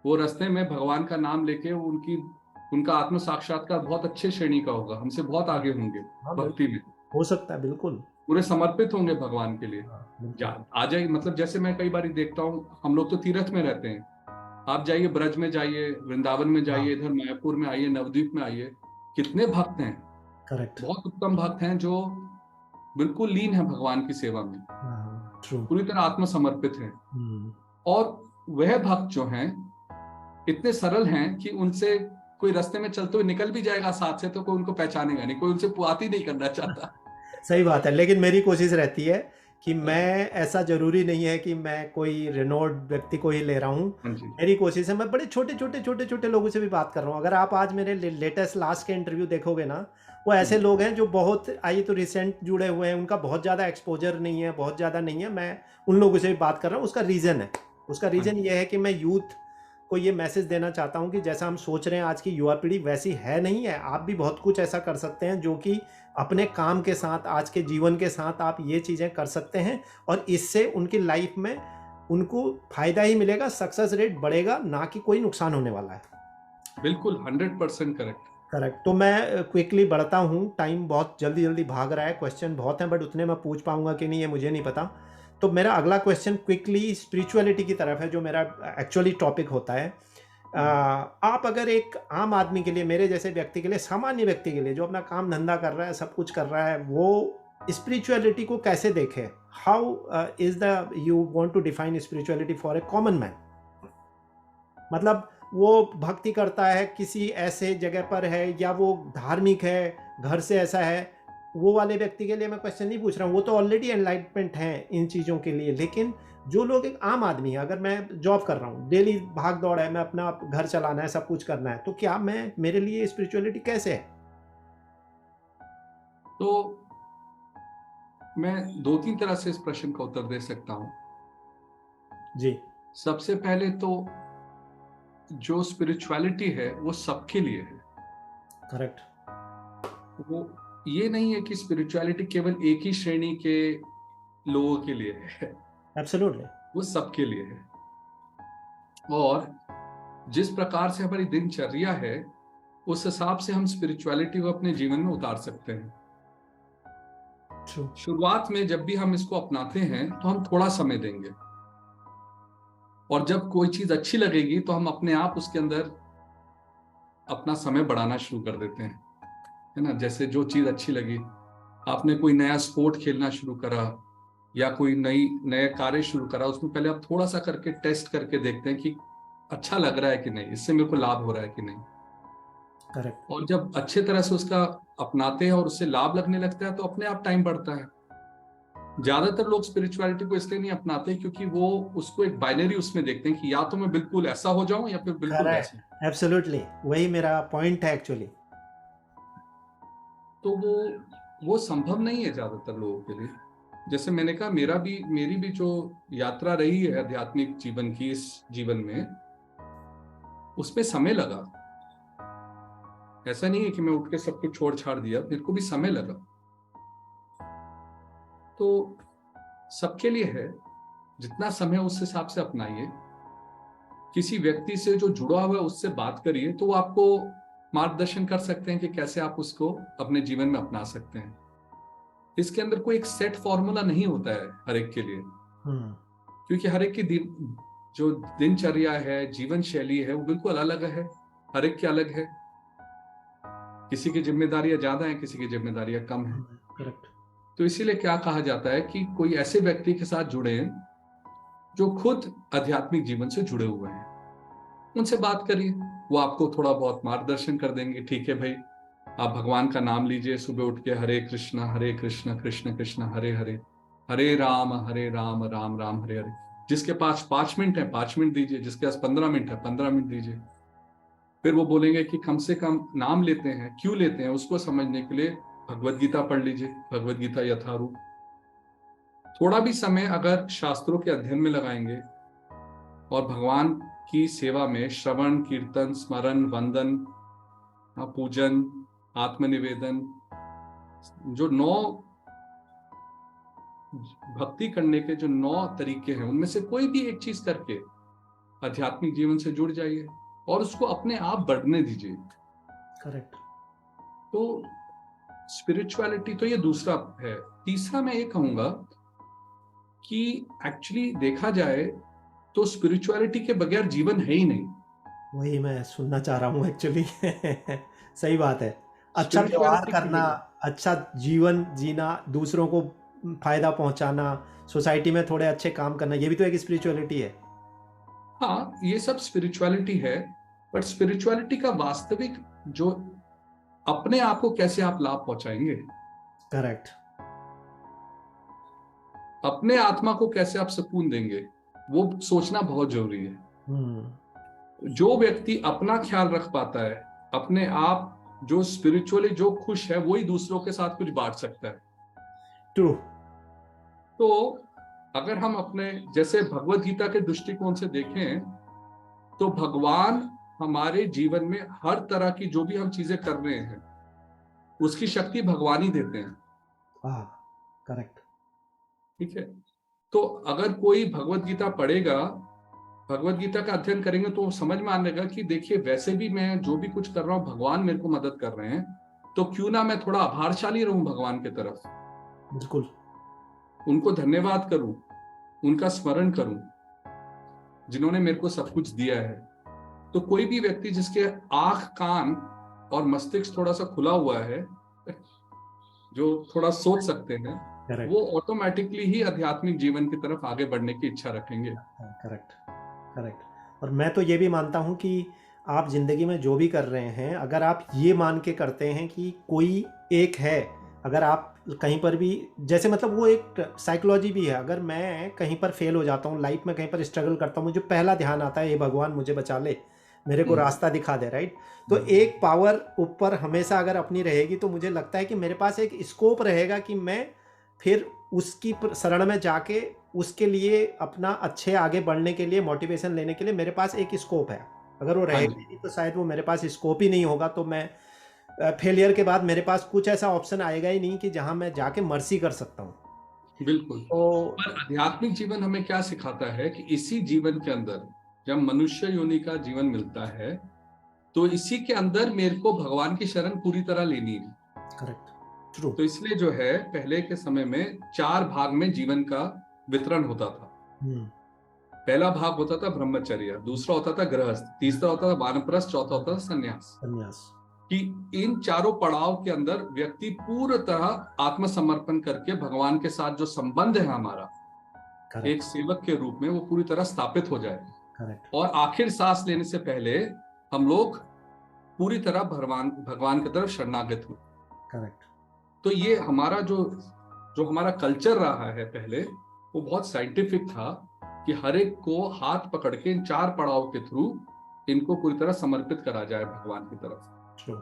वो रास्ते में भगवान का नाम लेके उनका आत्म साक्षात्कार बहुत अच्छे श्रेणी का होगा, हमसे बहुत आगे होंगे हाँ, भक्ति बिल्कुल, में, हो सकता है, बिल्कुल। पूरे समर्पित होंगे भगवान के लिए। हाँ, जा बिल्कुल। आ जाइए, मतलब जैसे मैं कई बार देखता हूँ, हम लोग तो तीर्थ में रहते हैं। आप जाइए, ब्रज में जाइए, वृंदावन में हाँ, जाइए, इधर मायापुर में आइए, नवद्वीप में आइए, कितने भक्त हैं, करेक्ट। बहुत उत्तम भक्त हैं जो बिल्कुल लीन है भगवान की सेवा में, हाँ, ट्रू। पूरी तरह आत्मसमर्पित हैं। हुँ। और वह भक्त जो हैं इतने सरल हैं कि उनसे कोई रास्ते में चलते हुए निकल भी जाएगा साथ से तो कोई उनको पहचानेगा नहीं, कोई उनसे बात ही नहीं करना चाहता। सही बात है, लेकिन मेरी कोशिश रहती है कि हाँ जी, मैं ऐसा ज़रूरी नहीं है कि मैं कोई रेनोड व्यक्ति को ही ले रहा हूँ। हाँ जी, मेरी कोशिश है मैं बड़े छोटे-छोटे लोगों से भी बात कर रहा हूँ। अगर आप आज मेरे लेटेस्ट लास्ट के इंटरव्यू देखोगे ना, वो हाँ ऐसे जी, लोग हैं जो बहुत आइए तो रिसेंट जुड़े हुए हैं, उनका बहुत ज़्यादा एक्सपोज़र नहीं है, बहुत ज़्यादा नहीं है। मैं उन लोगों से भी बात कर रहा हूँ, उसका रीज़न है। उसका हाँ रीज़न जी, ये है कि मैं यूथ को ये मैसेज देना चाहता हूँ कि जैसा हम सोच रहे हैं आज की युवा पीढ़ी वैसी है नहीं है। आप भी बहुत कुछ ऐसा कर सकते हैं जो कि अपने काम के साथ, आज के जीवन के साथ आप ये चीज़ें कर सकते हैं और इससे उनकी लाइफ में उनको फ़ायदा ही मिलेगा, सक्सेस रेट बढ़ेगा, ना कि कोई नुकसान होने वाला है। बिल्कुल 100% करेक्ट। करेक्ट। तो मैं क्विकली बढ़ता हूँ, टाइम बहुत जल्दी-जल्दी भाग रहा है, क्वेश्चन बहुत हैं बट उतने मैं पूछ पाऊँगा कि नहीं ये मुझे नहीं पता। तो मेरा अगला क्वेश्चन क्विकली स्पिरिचुअलिटी की तरफ है जो मेरा एक्चुअली टॉपिक होता है। आप अगर एक आम आदमी के लिए, मेरे जैसे व्यक्ति के लिए, सामान्य व्यक्ति के लिए जो अपना काम धंधा कर रहा है, सब कुछ कर रहा है, वो स्पिरिचुअलिटी को कैसे देखे? How is the you want to define spirituality for a common man? मतलब वो भक्ति करता है किसी ऐसे जगह पर है या वो धार्मिक है, घर से ऐसा है, वो वाले व्यक्ति के लिए मैं क्वेश्चन नहीं पूछ रहा हूँ, वो तो ऑलरेडी एनलाइटमेंट हैं इन चीज़ों के लिए। लेकिन जो लोग एक आम आदमी है, अगर मैं जॉब कर रहा हूँ, डेली भाग-दौड़ है, मैं अपना घर चलाना है, सब कुछ करना है, तो क्या मैं मेरे लिए स्पिरिचुअलिटी कैसे है? तो मैं दो तीन तरह से इस प्रश्न का उत्तर दे सकता हूँ जी। सबसे पहले तो जो स्पिरिचुअलिटी है वो सबके लिए है। करेक्ट। वो ये नहीं है कि स्पिरिचुअलिटी केवल एक ही श्रेणी के लोगों के लिए है, एब्सोल्युटली। वो सबके लिए है। और जिस प्रकार से हमारी दिनचर्या है उस हिसाब से हम स्पिरिचुअलिटी को अपने जीवन में उतार सकते हैं। ट्रू। शुरुआत में जब भी हम इसको अपनाते हैं तो हम थोड़ा समय देंगे, और जब कोई चीज अच्छी लगेगी तो हम अपने आप उसके अंदर अपना समय बढ़ाना शुरू कर देते हैं, है ना। जैसे जो चीज अच्छी लगी, आपने कोई नया स्पोर्ट खेलना शुरू करा या कोई नए कार्य शुरू करा, उसमें पहले आप थोड़ा सा करके टेस्ट करके देखते हैं कि अच्छा लग रहा है कि नहीं, इससे मेरे को लाभ हो रहा है कि नहीं। करेक्ट। और जब अच्छे तरह से उसका अपनाते हैं और उससे लाभ लगने लगता है तो अपने आप टाइम बढ़ता है। ज्यादातर लोग स्पिरिचुअलिटी को इसलिए नहीं अपनाते क्योंकि वो उसको एक बाइनरी उसमें देखते हैं कि या तो मैं बिल्कुल ऐसा हो जाऊं या फिर बिल्कुल वैसा। करेक्ट। एब्सोल्युटली, वही मेरा पॉइंट है एक्चुअली। तो वो संभव नहीं है ज्यादातर लोगों के लिए। जैसे मैंने कहा, मेरी भी जो यात्रा रही है आध्यात्मिक जीवन की, इस जीवन में उसमें समय लगा। ऐसा नहीं है कि मैं उठ के सब कुछ छोड़ छाड़ दिया, मेरे को भी समय लगा। तो सबके लिए है, जितना समय उस हिसाब से अपनाइए। किसी व्यक्ति से जो जुड़ा हुआ है उससे बात करिए, तो वो आपको मार्गदर्शन कर सकते हैं कि कैसे आप उसको अपने जीवन में अपना सकते हैं। इसके अंदर कोई एक सेट फॉर्मूला नहीं होता है हर एक के लिए, क्योंकि हर एक की जो दिनचर्या है, जीवन शैली है, वो बिल्कुल अलग है, हर एक की अलग है। किसी की जिम्मेदारियां ज्यादा है, किसी की जिम्मेदारियां कम है। करेक्ट। तो इसीलिए क्या कहा जाता है कि कोई ऐसे व्यक्ति के साथ जुड़े जो खुद आध्यात्मिक जीवन से जुड़े हुए हैं, उनसे बात करिए। वो आपको थोड़ा बहुत मार्गदर्शन कर देंगे। ठीक है भाई, आप भगवान का नाम लीजिए सुबह उठ के, हरे कृष्ण कृष्ण कृष्ण हरे हरे, हरे राम राम राम हरे हरे। जिसके पास 5 मिनट है 5 मिनट दीजिए, जिसके पास 15 मिनट है 15 मिनट दीजिए। फिर वो बोलेंगे कि कम से कम नाम लेते हैं, क्यों लेते हैं, उसको समझने के लिए भगवत गीता पढ़ लीजिए, भगवत गीता यथारूप। थोड़ा भी समय अगर शास्त्रों के अध्ययन में लगाएंगे और भगवान की सेवा में, श्रवण कीर्तन स्मरण वंदन पूजन आत्मनिवेदन, जो 9 भक्ति करने के जो 9 तरीके हैं, उनमें से कोई भी एक चीज करके आध्यात्मिक जीवन से जुड़ जाइए और उसको अपने आप बढ़ने दीजिए। करेक्ट। तो स्पिरिचुअलिटी तो ये दूसरा है। तीसरा मैं ये कहूंगा कि एक्चुअली देखा जाए तो स्पिरिचुअलिटी के बगैर जीवन है ही नहीं। वही मैं सुनना चाह रहा हूँ एक्चुअली। सही बात है। अच्छा व्यवहार स्पिरिचुअलिटी के करना, बगैर, अच्छा जीवन जीना, दूसरों को फायदा पहुंचाना, सोसाइटी में थोड़े अच्छे काम करना, ये भी तो एक स्पिरिचुअलिटी है। हाँ ये सब स्पिरिचुअलिटी है, बट स्पिरिचुअलिटी का वास्तविक जो अपने आप को कैसे आप लाभ पहुंचाएंगे, करेक्ट। अपने आत्मा को कैसे आप सुकून देंगे, वो सोचना बहुत जरूरी है। जो व्यक्ति अपना ख्याल रख पाता है, अपने आप जो स्पिरिचुअली जो खुश है, वही दूसरों के साथ कुछ बांट सकता है। ट्रू। तो अगर हम अपने जैसे भगवत गीता के दृष्टिकोण से देखें तो भगवान हमारे जीवन में हर तरह की जो भी हम चीजें कर रहे हैं उसकी शक्ति भगवान ही देते हैं। करेक्ट। ठीक है। तो अगर कोई भगवत गीता पढ़ेगा, भगवत गीता का अध्ययन करेंगे, तो समझ में आने लगा कि देखिए वैसे भी मैं जो भी कुछ कर रहा हूँ भगवान मेरे को मदद कर रहे हैं, तो क्यों ना मैं थोड़ा आभारशाली रहूं भगवान की तरफ, बिल्कुल। उनको धन्यवाद करूं, उनका स्मरण करूं जिन्होंने मेरे को सब कुछ दिया है। तो कोई भी व्यक्ति जिसके आंख कान और मस्तिष्क थोड़ा सा खुला हुआ है, जो थोड़ा सोच सकते हैं, करेक्ट। वो ऑटोमेटिकली ही आध्यात्मिक जीवन की तरफ आगे बढ़ने की इच्छा रखेंगे। करेक्ट। करेक्ट। और मैं तो ये भी मानता हूँ कि आप ज़िंदगी में जो भी कर रहे हैं, अगर आप ये मान के करते हैं कि कोई एक है, अगर आप कहीं पर भी, जैसे मतलब वो एक साइकोलॉजी भी है, अगर मैं कहीं पर फेल हो जाता हूँ लाइफ में, कहीं पर स्ट्रगल करता हूँ, मुझे पहला ध्यान आता है ये भगवान मुझे बचा ले, मेरे को रास्ता दिखा दे, राइट। तो एक पावर ऊपर हमेशा अगर अपनी रहेगी तो मुझे लगता है कि मेरे पास एक स्कोप रहेगा कि मैं फिर उसकी शरण में जाके उसके लिए अपना अच्छे आगे बढ़ने के लिए मोटिवेशन लेने के लिए मेरे पास एक स्कोप है। अगर वो हाँ रहेगा जी, नहीं तो शायद वो मेरे पास स्कोप ही नहीं होगा, तो मैं फेलियर के बाद मेरे पास कुछ ऐसा ऑप्शन आएगा ही नहीं कि जहां मैं जाके मर्सी कर सकता हूँ। बिल्कुल। तो पर आध्यात्मिक जीवन हमें क्या सिखाता है कि इसी जीवन के अंदर जब मनुष्य योनि का जीवन मिलता है तो इसी के अंदर मेरे को भगवान की शरण पूरी तरह लेनी है। Correct, true. तो इसलिए जो है पहले के समय में 4 भाग में जीवन का वितरण होता था। हम्म। पहला भाग होता था ब्रह्मचर्य, दूसरा होता था गृहस्थ, तीसरा होता था वानप्रस्थ, चौथा होता था संन्यास। संन्यास। कि इन चारों पड़ाव के अंदर व्यक्ति पूरी तरह आत्मसमर्पण करके भगवान के साथ जो संबंध है हमारा एक करेक्ट, सेवक के रूप में वो पूरी तरह स्थापित हो जाए। करेक्ट, और आखिर सांस लेने से पहले हम लोग पूरी तरह भगवान भगवान की तरफ शरणागत हो। करेक्ट। तो ये हमारा जो जो हमारा कल्चर रहा है पहले वो बहुत साइंटिफिक था कि हर एक को हाथ पकड़ के इन 4 पड़ाव के थ्रू इनको पूरी तरह समर्पित करा जाए भगवान की तरफ। ट्रू।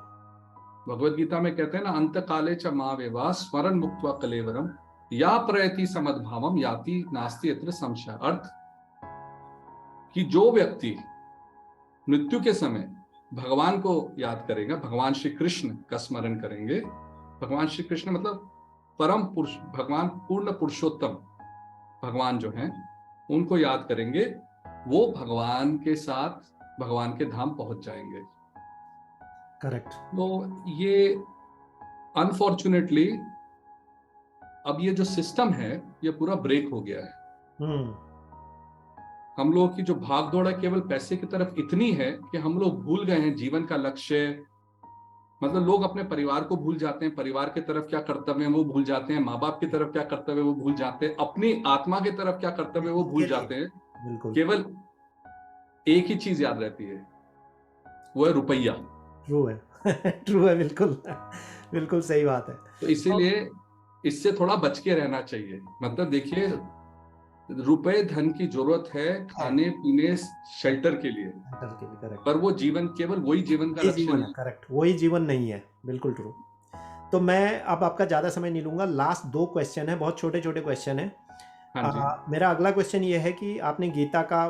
भगवत गीता में कहते हैं ना, अंत काले च मावेवा स्मरण मुक्त्वा कलेवरम या प्रयति समद्भावम याति नास्ति यत्र संशय। अर्थ कि जो व्यक्ति मृत्यु के समय भगवान को याद करेगा, भगवान श्री कृष्ण का स्मरण करेंगे, भगवान श्री कृष्ण मतलब परम पुरुष, भगवान पूर्ण पुरुषोत्तम भगवान जो हैं उनको याद करेंगे, वो भगवान के साथ भगवान के धाम पहुंच जाएंगे। करेक्ट। तो ये अनफॉर्चुनेटली अब ये जो सिस्टम है ये पूरा ब्रेक हो गया है। हम्म। हम लोगों की जो भागदौड़ है केवल पैसे की तरफ इतनी है कि हम लोग भूल गए हैं जीवन का लक्ष्य। मतलब लोग अपने परिवार को भूल जाते हैं, परिवार की तरफ क्या कर्तव्य है वो भूल जाते हैं, माँ बाप की तरफ क्या कर्तव्य है वो भूल जाते हैं, अपनी आत्मा की तरफ क्या कर्तव्य है वो भूल जाते हैं। बिल्कुल केवल एक ही चीज याद रहती है, वो है रुपया। ट्रू है। ट्रू है, बिल्कुल। बिल्कुल सही बात है। तो इसीलिए इससे थोड़ा बच के रहना चाहिए। मतलब देखिए, रुपए धन की जरूरत है खाने पीने शेल्टर के लिए, करेक्ट। पर वो जीवन केवल वही जीवन का ये लक्ष्य जीवन है, नहीं। करेक्ट, वही जीवन नहीं है, बिल्कुल ट्रू। तो मैं अब आपका ज़्यादा समय नहीं लूँगा, लास्ट 2 क्वेश्चन है, बहुत छोटे छोटे क्वेश्चन है। हाँ जी, मेरा अगला क्वेश्चन ये है कि आपने गीता का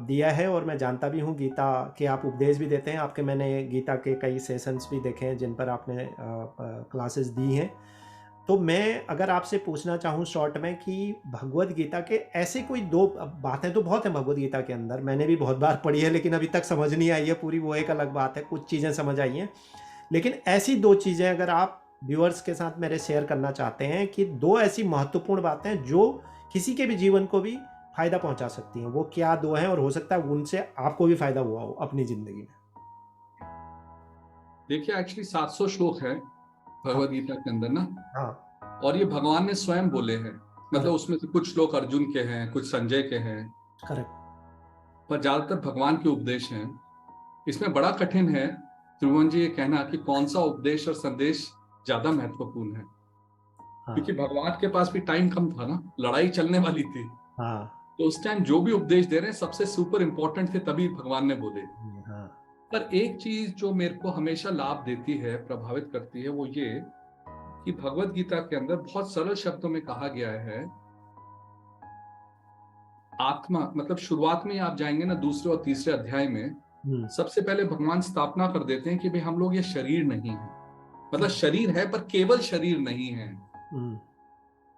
दिया है और मैं जानता भी हूँ गीता के आप उपदेश भी देते हैं, आपके मैंने गीता के कई सेशंस भी देखे हैं जिन पर आपने क्लासेस दी हैं। तो मैं अगर आपसे पूछना चाहूँ शॉर्ट में कि भगवत गीता के ऐसे कोई 2 बातें तो बहुत हैं भगवत गीता के अंदर, मैंने भी बहुत बार पढ़ी है लेकिन अभी तक समझ नहीं आई है पूरी, वो एक अलग बात है, कुछ चीज़ें समझ आई हैं। लेकिन ऐसी 2 चीज़ें अगर आप व्यूअर्स के साथ मेरे शेयर करना चाहते हैं कि 2 ऐसी महत्वपूर्ण बातें जो किसी के भी जीवन को भी फ़ायदा पहुंचा सकती हैं, वो क्या 2 हैं और हो सकता है उनसे आपको भी फ़ायदा हुआ हो अपनी ज़िंदगी में? देखिए एक्चुअली 700 श्लोक है हाँ, भगवत गीता के अंदर ना, हाँ, और ये भगवान ने स्वयं बोले हैं। मतलब करेक्ट, उसमें से कुछ श्लोक अर्जुन के हैं, कुछ संजय के हैं, करेक्ट, पर ज्यादातर भगवान के उपदेश हैं। इसमें बड़ा कठिन है त्रिभुवन जी ये कहना कि कौन सा उपदेश और संदेश ज्यादा महत्वपूर्ण है, हाँ, क्योंकि भगवान के पास भी टाइम कम था ना, लड़ाई चलने वाली थी। हाँ, तो उस टाइम जो भी उपदेश दे रहे हैं सबसे सुपर इंपॉर्टेंट थे, तभी भगवान ने बोले। हाँ, पर एक चीज जो मेरे को हमेशा लाभ देती है, प्रभावित करती है, वो ये कि भगवत गीता के अंदर बहुत सरल शब्दों में कहा गया है, आत्मा मतलब शुरुआत में ही आप जाएंगे ना दूसरे और तीसरे अध्याय में, सबसे पहले भगवान स्थापना कर देते हैं कि भाई हम लोग ये शरीर नहीं है, मतलब शरीर है पर केवल शरीर नहीं है।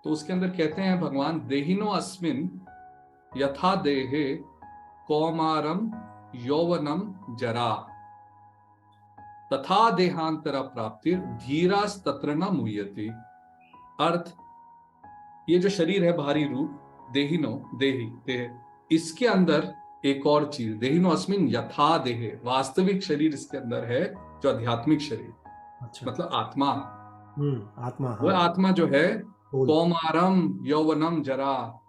तो उसके अंदर कहते हैं भगवान, देहिनो अस्मिन यथा देहे कौमारम यौवनम जरा तथा देहांतरा प्राप्तिर धीरास तत्र न मुह्यति। अर्थ, ये जो शरीर है भारी रूप, देहिनो देही देह, इसके अंदर एक और चीज, देहिनो अस्मिन यथा देहे, वास्तविक शरीर इसके अंदर है जो आध्यात्मिक शरीर, अच्छा, मतलब आत्मा। आत्मा, वह हाँ, आत्मा जो है बोल, कौमारम यौवनम जरा,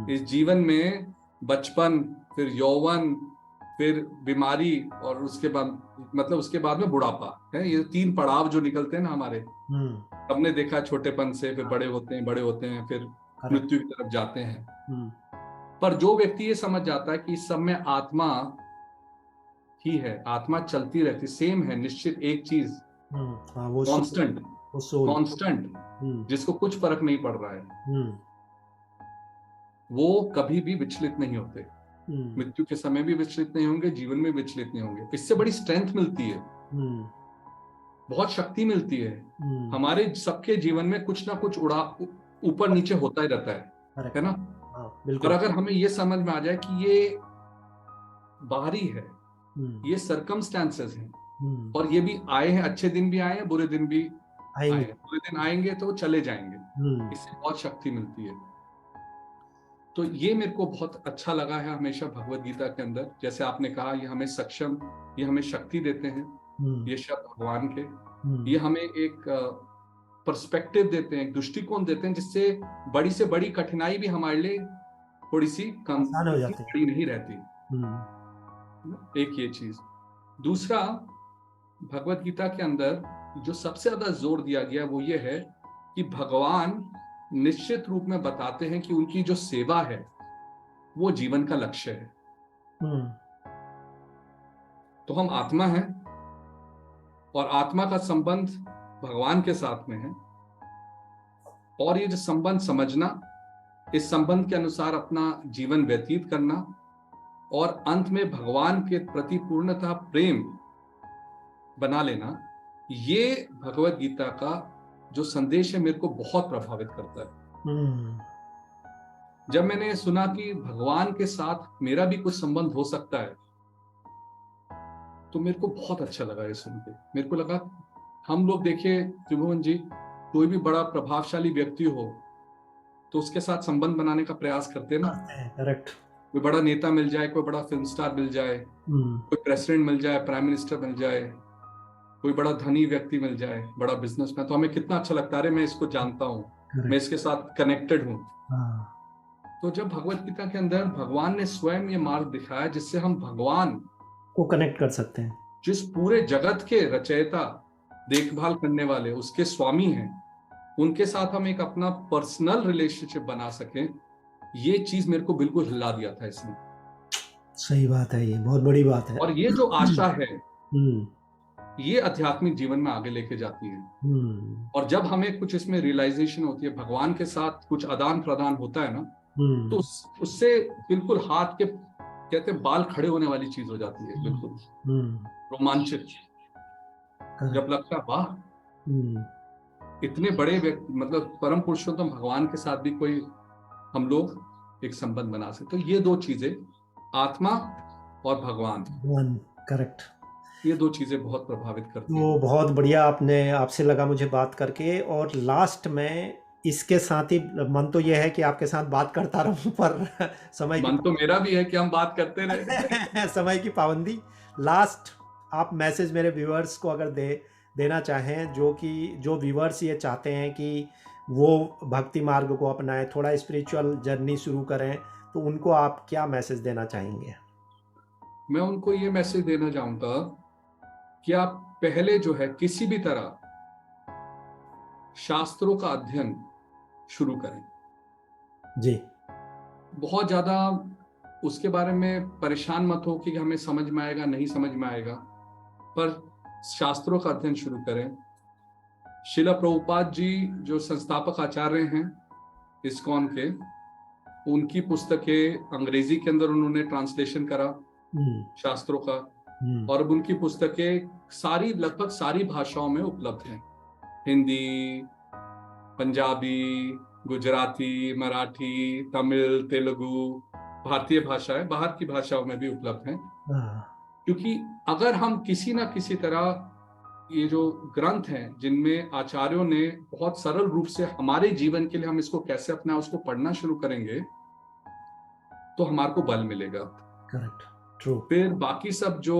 इस जीवन में बचपन, फिर यौवन, फिर बीमारी, और उसके बाद मतलब उसके बाद में बुढ़ापा है। ये 3 पड़ाव जो निकलते हैं ना हमारे, हमने देखा छोटेपन से फिर बड़े होते हैं, बड़े होते हैं फिर करेक्ट, मृत्यु की तरफ जाते हैं। पर जो व्यक्ति ये समझ जाता है कि इस सब में आत्मा ही है, आत्मा चलती रहती, सेम है, निश्चित एक चीज हाँ, वो कांस्टेंट, वो सोल। कांस्टेंट, जिसको कुछ फर्क नहीं पड़ रहा है, वो कभी भी विचलित नहीं होते। मृत्यु के समय भी विचलित नहीं होंगे, जीवन में विचलित नहीं होंगे। इससे बड़ी स्ट्रेंथ मिलती है, बहुत शक्ति मिलती है। हमारे सबके जीवन में कुछ ना कुछ ऊपर नीचे होता ही रहता है ना। और अगर हमें ये समझ में आ जाए कि ये बाहरी है, ये सर्कमस्टेंसेस हैं, और ये भी आए हैं, अच्छे दिन भी आए हैं, बुरे दिन भी आए हैं। बुरे दिन आएंगे तो चले जाएंगे, इससे बहुत शक्ति मिलती है। तो ये मेरे को बहुत अच्छा लगा है हमेशा भगवत गीता के अंदर। जैसे आपने कहा, ये हमें सक्षम, ये हमें शक्ति देते हैं, ये शब्द भगवान के, ये हमें एक पर्सपेक्टिव देते हैं, एक दृष्टिकोण देते हैं, जिससे बड़ी से बड़ी कठिनाई भी हमारे लिए थोड़ी सी कम हो जाती है, बड़ी नहीं रहती। एक ये चीज। दूसरा, भगवत गीता के अंदर जो सबसे ज्यादा जोर दिया गया वो ये है कि भगवान निश्चित रूप में बताते हैं कि उनकी जो सेवा है वो जीवन का लक्ष्य है। तो हम आत्मा हैं, और आत्मा का संबंध भगवान के साथ में है, और ये जो संबंध समझना, इस संबंध के अनुसार अपना जीवन व्यतीत करना, और अंत में भगवान के प्रति पूर्णतः प्रेम बना लेना, ये भगवत गीता का जो संदेश है मेरे को बहुत प्रभावित करता है। जब मैंने सुना कि भगवान के साथ मेरा भी कुछ संबंध हो सकता है, तो मेरे को बहुत अच्छा लगा ये सुन के। मेरे को लगा, हम लोग देखिए त्रिभुवन जी, कोई भी बड़ा प्रभावशाली व्यक्ति हो तो उसके साथ संबंध बनाने का प्रयास करते हैं ना। करेक्ट। कोई बड़ा नेता मिल जाए, कोई बड़ा फिल्म स्टार मिल जाए, कोई प्रेसिडेंट मिल जाए, प्राइम मिनिस्टर मिल जाए, कोई बड़ा धनी व्यक्ति मिल जाए, बड़ा बिजनेसमैन, तो हमें कितना अच्छा लगता है, अरे मैं इसको जानता हूँ, मैं इसके साथ कनेक्टेड हूँ। तो जब भगवत गीता के अंदर भगवान ने स्वयं ये मार्ग दिखाया जिससे हम भगवान को कनेक्ट कर सकते हैं, जिस पूरे जगत के रचयिता, देखभाल करने वाले, उसके स्वामी हैं, उनके साथ हम एक अपना पर्सनल रिलेशनशिप बना सकें, ये चीज मेरे को बिल्कुल हिला दिया था इसने। सही बात है, ये बहुत बड़ी बात है। और ये जो आशा है, ये आध्यात्मिक जीवन में आगे लेके जाती है। और जब हमें कुछ इसमें रियलाइजेशन होती है, भगवान के साथ कुछ आदान प्रदान होता है ना, तो उससे बिल्कुल हाथ के, कहते हैं, बाल खड़े होने वाली चीज हो जाती है, बिल्कुल रोमांचित। जब लगता है वाह, इतने बड़े व्यक्ति, मतलब परम पुरुषोत्तम भगवान के साथ भी कोई हम लोग एक संबंध बना सकते। तो ये दो चीजें, आत्मा और भगवान, करेक्ट, ये दो चीजें बहुत प्रभावित करती हैं। तो बहुत बढ़िया आपसे लगा मुझे बात करके। और लास्ट में इसके साथ ही मन तो यह है कि आपके साथ बात करता रहूं, पर समय मन तो मेरा भी है कि हम बात करते रहे। समय की पाबंदी। लास्ट आप मैसेज मेरे व्यूअर्स को अगर देना चाहें, जो व्यूअर्स ये चाहते हैं कि वो भक्ति मार्ग को अपनाएं, थोड़ा स्पिरिचुअल जर्नी शुरू करें, तो उनको आप क्या मैसेज देना चाहेंगे? मैं उनको ये मैसेज देना चाहूंगा कि आप पहले जो है किसी भी तरह शास्त्रों का अध्ययन शुरू करें जी। बहुत ज्यादा उसके बारे में परेशान मत हो कि हमें समझ में आएगा नहीं समझ में आएगा, पर शास्त्रों का अध्ययन शुरू करें। शिला प्रभुपाद जी जो संस्थापक आचार्य हैं इस्कॉन के, उनकी पुस्तकें अंग्रेजी के अंदर उन्होंने ट्रांसलेशन करा शास्त्रों का, और अब उनकी पुस्तकें सारी, लगभग सारी भाषाओं में उपलब्ध हैं। हिंदी, पंजाबी, गुजराती, मराठी, तमिल, तेलुगु, भारतीय भाषाएं, बाहर की भाषाओं में भी उपलब्ध हैं। क्योंकि अगर हम किसी ना किसी तरह ये जो ग्रंथ हैं जिनमें आचार्यों ने बहुत सरल रूप से हमारे जीवन के लिए हम इसको कैसे अपना उसको पढ़ना शुरू करेंगे, तो हमारे को बल मिलेगा। Correct, true. फिर बाकी सब जो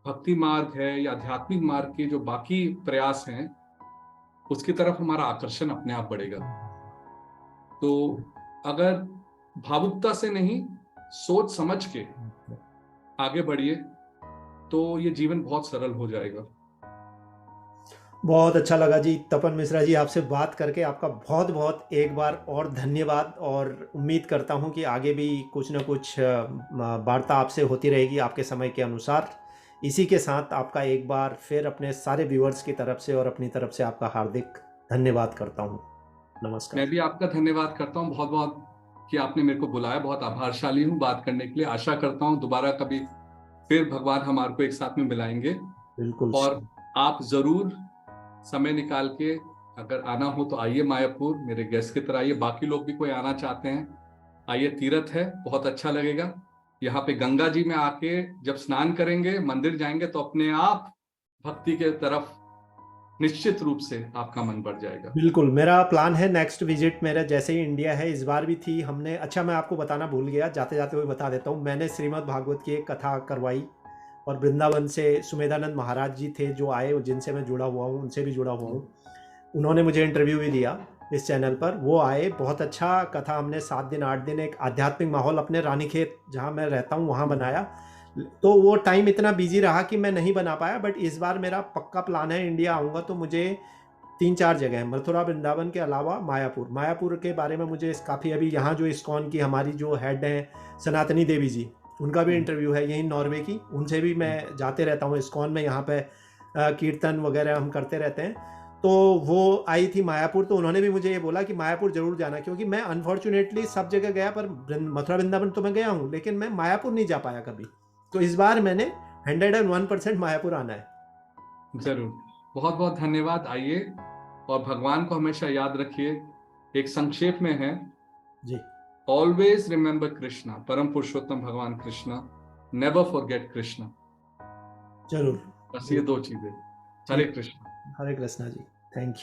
भक्ति मार्ग है या आध्यात्मिक मार्ग के जो बाकी प्रयास हैं, उसकी तरफ हमारा आकर्षण अपने आप बढ़ेगा। तो अगर भावुकता से नहीं, सोच समझ के आगे बढ़िए, तो ये जीवन बहुत सरल हो जाएगा। बहुत अच्छा लगा जी तपन मिश्रा जी, आपसे बात करके। आपका बहुत बहुत एक बार और धन्यवाद, और उम्मीद करता हूं कि आगे भी कुछ न कुछ वार्ता आपसे होती रहेगी आपके समय के अनुसार। इसी के साथ आपका एक बार फिर अपने सारे व्यूअर्स की तरफ से और अपनी तरफ से आपका हार्दिक धन्यवाद करता हूँ। नमस्कार। मैं भी आपका धन्यवाद करता हूँ बहुत बहुत कि आपने मेरे को बुलाया। बहुत आभारशाली हूँ बात करने के लिए। आशा करता हूँ दोबारा कभी फिर भगवान हमारे को एक साथ में मिलाएंगे। बिल्कुल। और आप जरूर समय निकाल के अगर आना हो तो आइए मायापुर, मेरे गेस्ट की तरह आइए। बाकी लोग भी कोई आना चाहते हैं आइए, तीर्थ है, बहुत अच्छा लगेगा। यहाँ पे गंगा जी में आके जब स्नान करेंगे, मंदिर जाएंगे तो अपने आप भक्ति के तरफ निश्चित रूप से आपका मन बढ़ जाएगा। बिल्कुल, मेरा प्लान है नेक्स्ट विजिट मेरा जैसे ही इंडिया है, इस बार भी थी हमने। अच्छा, मैं आपको बताना भूल गया, जाते जाते हुए बता देता हूँ। मैंने श्रीमद् भागवत की एक कथा करवाई और वृंदावन से सुमेधानंद महाराज जी थे जो आए, जिनसे मैं जुड़ा हुआ हूँ, उनसे भी जुड़ा हुआ हूँ। उन्होंने मुझे इंटरव्यू भी दिया इस चैनल पर। वो आए, बहुत अच्छा कथा हमने 7 दिन 8 दिन एक आध्यात्मिक माहौल अपने रानीखेत जहाँ मैं रहता हूँ वहाँ बनाया। तो वो टाइम इतना बिजी रहा कि मैं नहीं बना पाया, बट इस बार मेरा पक्का प्लान है, इंडिया आऊँगा तो मुझे 3-4 जगह है, मथुरा वृंदावन के अलावा मायापुर के बारे में मुझे काफ़ी, अभी यहाँ जो इस्कॉन की हमारी जो हेड हैं सनातनी देवी जी, उनका भी इंटरव्यू है यहीं नॉर्वे की। उनसे भी मैं जाते रहता हूँ इस्कॉन में, यहाँ पे कीर्तन वगैरह हम करते रहते हैं। तो वो आई थी मायापुर, तो उन्होंने भी मुझे ये बोला कि मायापुर जरूर जाना, क्योंकि मैं अनफॉर्चुनेटली सब जगह गया, पर मथुरा वृंदावन तो मैं गया हूँ लेकिन मैं मायापुर नहीं जा पाया कभी। तो इस बार मैंने 101% मायापुर आना है। जरूर, बहुत बहुत धन्यवाद। आइए और भगवान को हमेशा याद रखिए। एक संक्षेप में है जी, ऑलवेज रिमेंबर कृष्णा, परम पुरुषोत्तम भगवान कृष्णा, नेवर फॉरगेट कृष्णा। जरूर। बस ये 2 चीजें। हरे ठीक, कृष्णा। हरे कृष्णा जी, थैंक यू।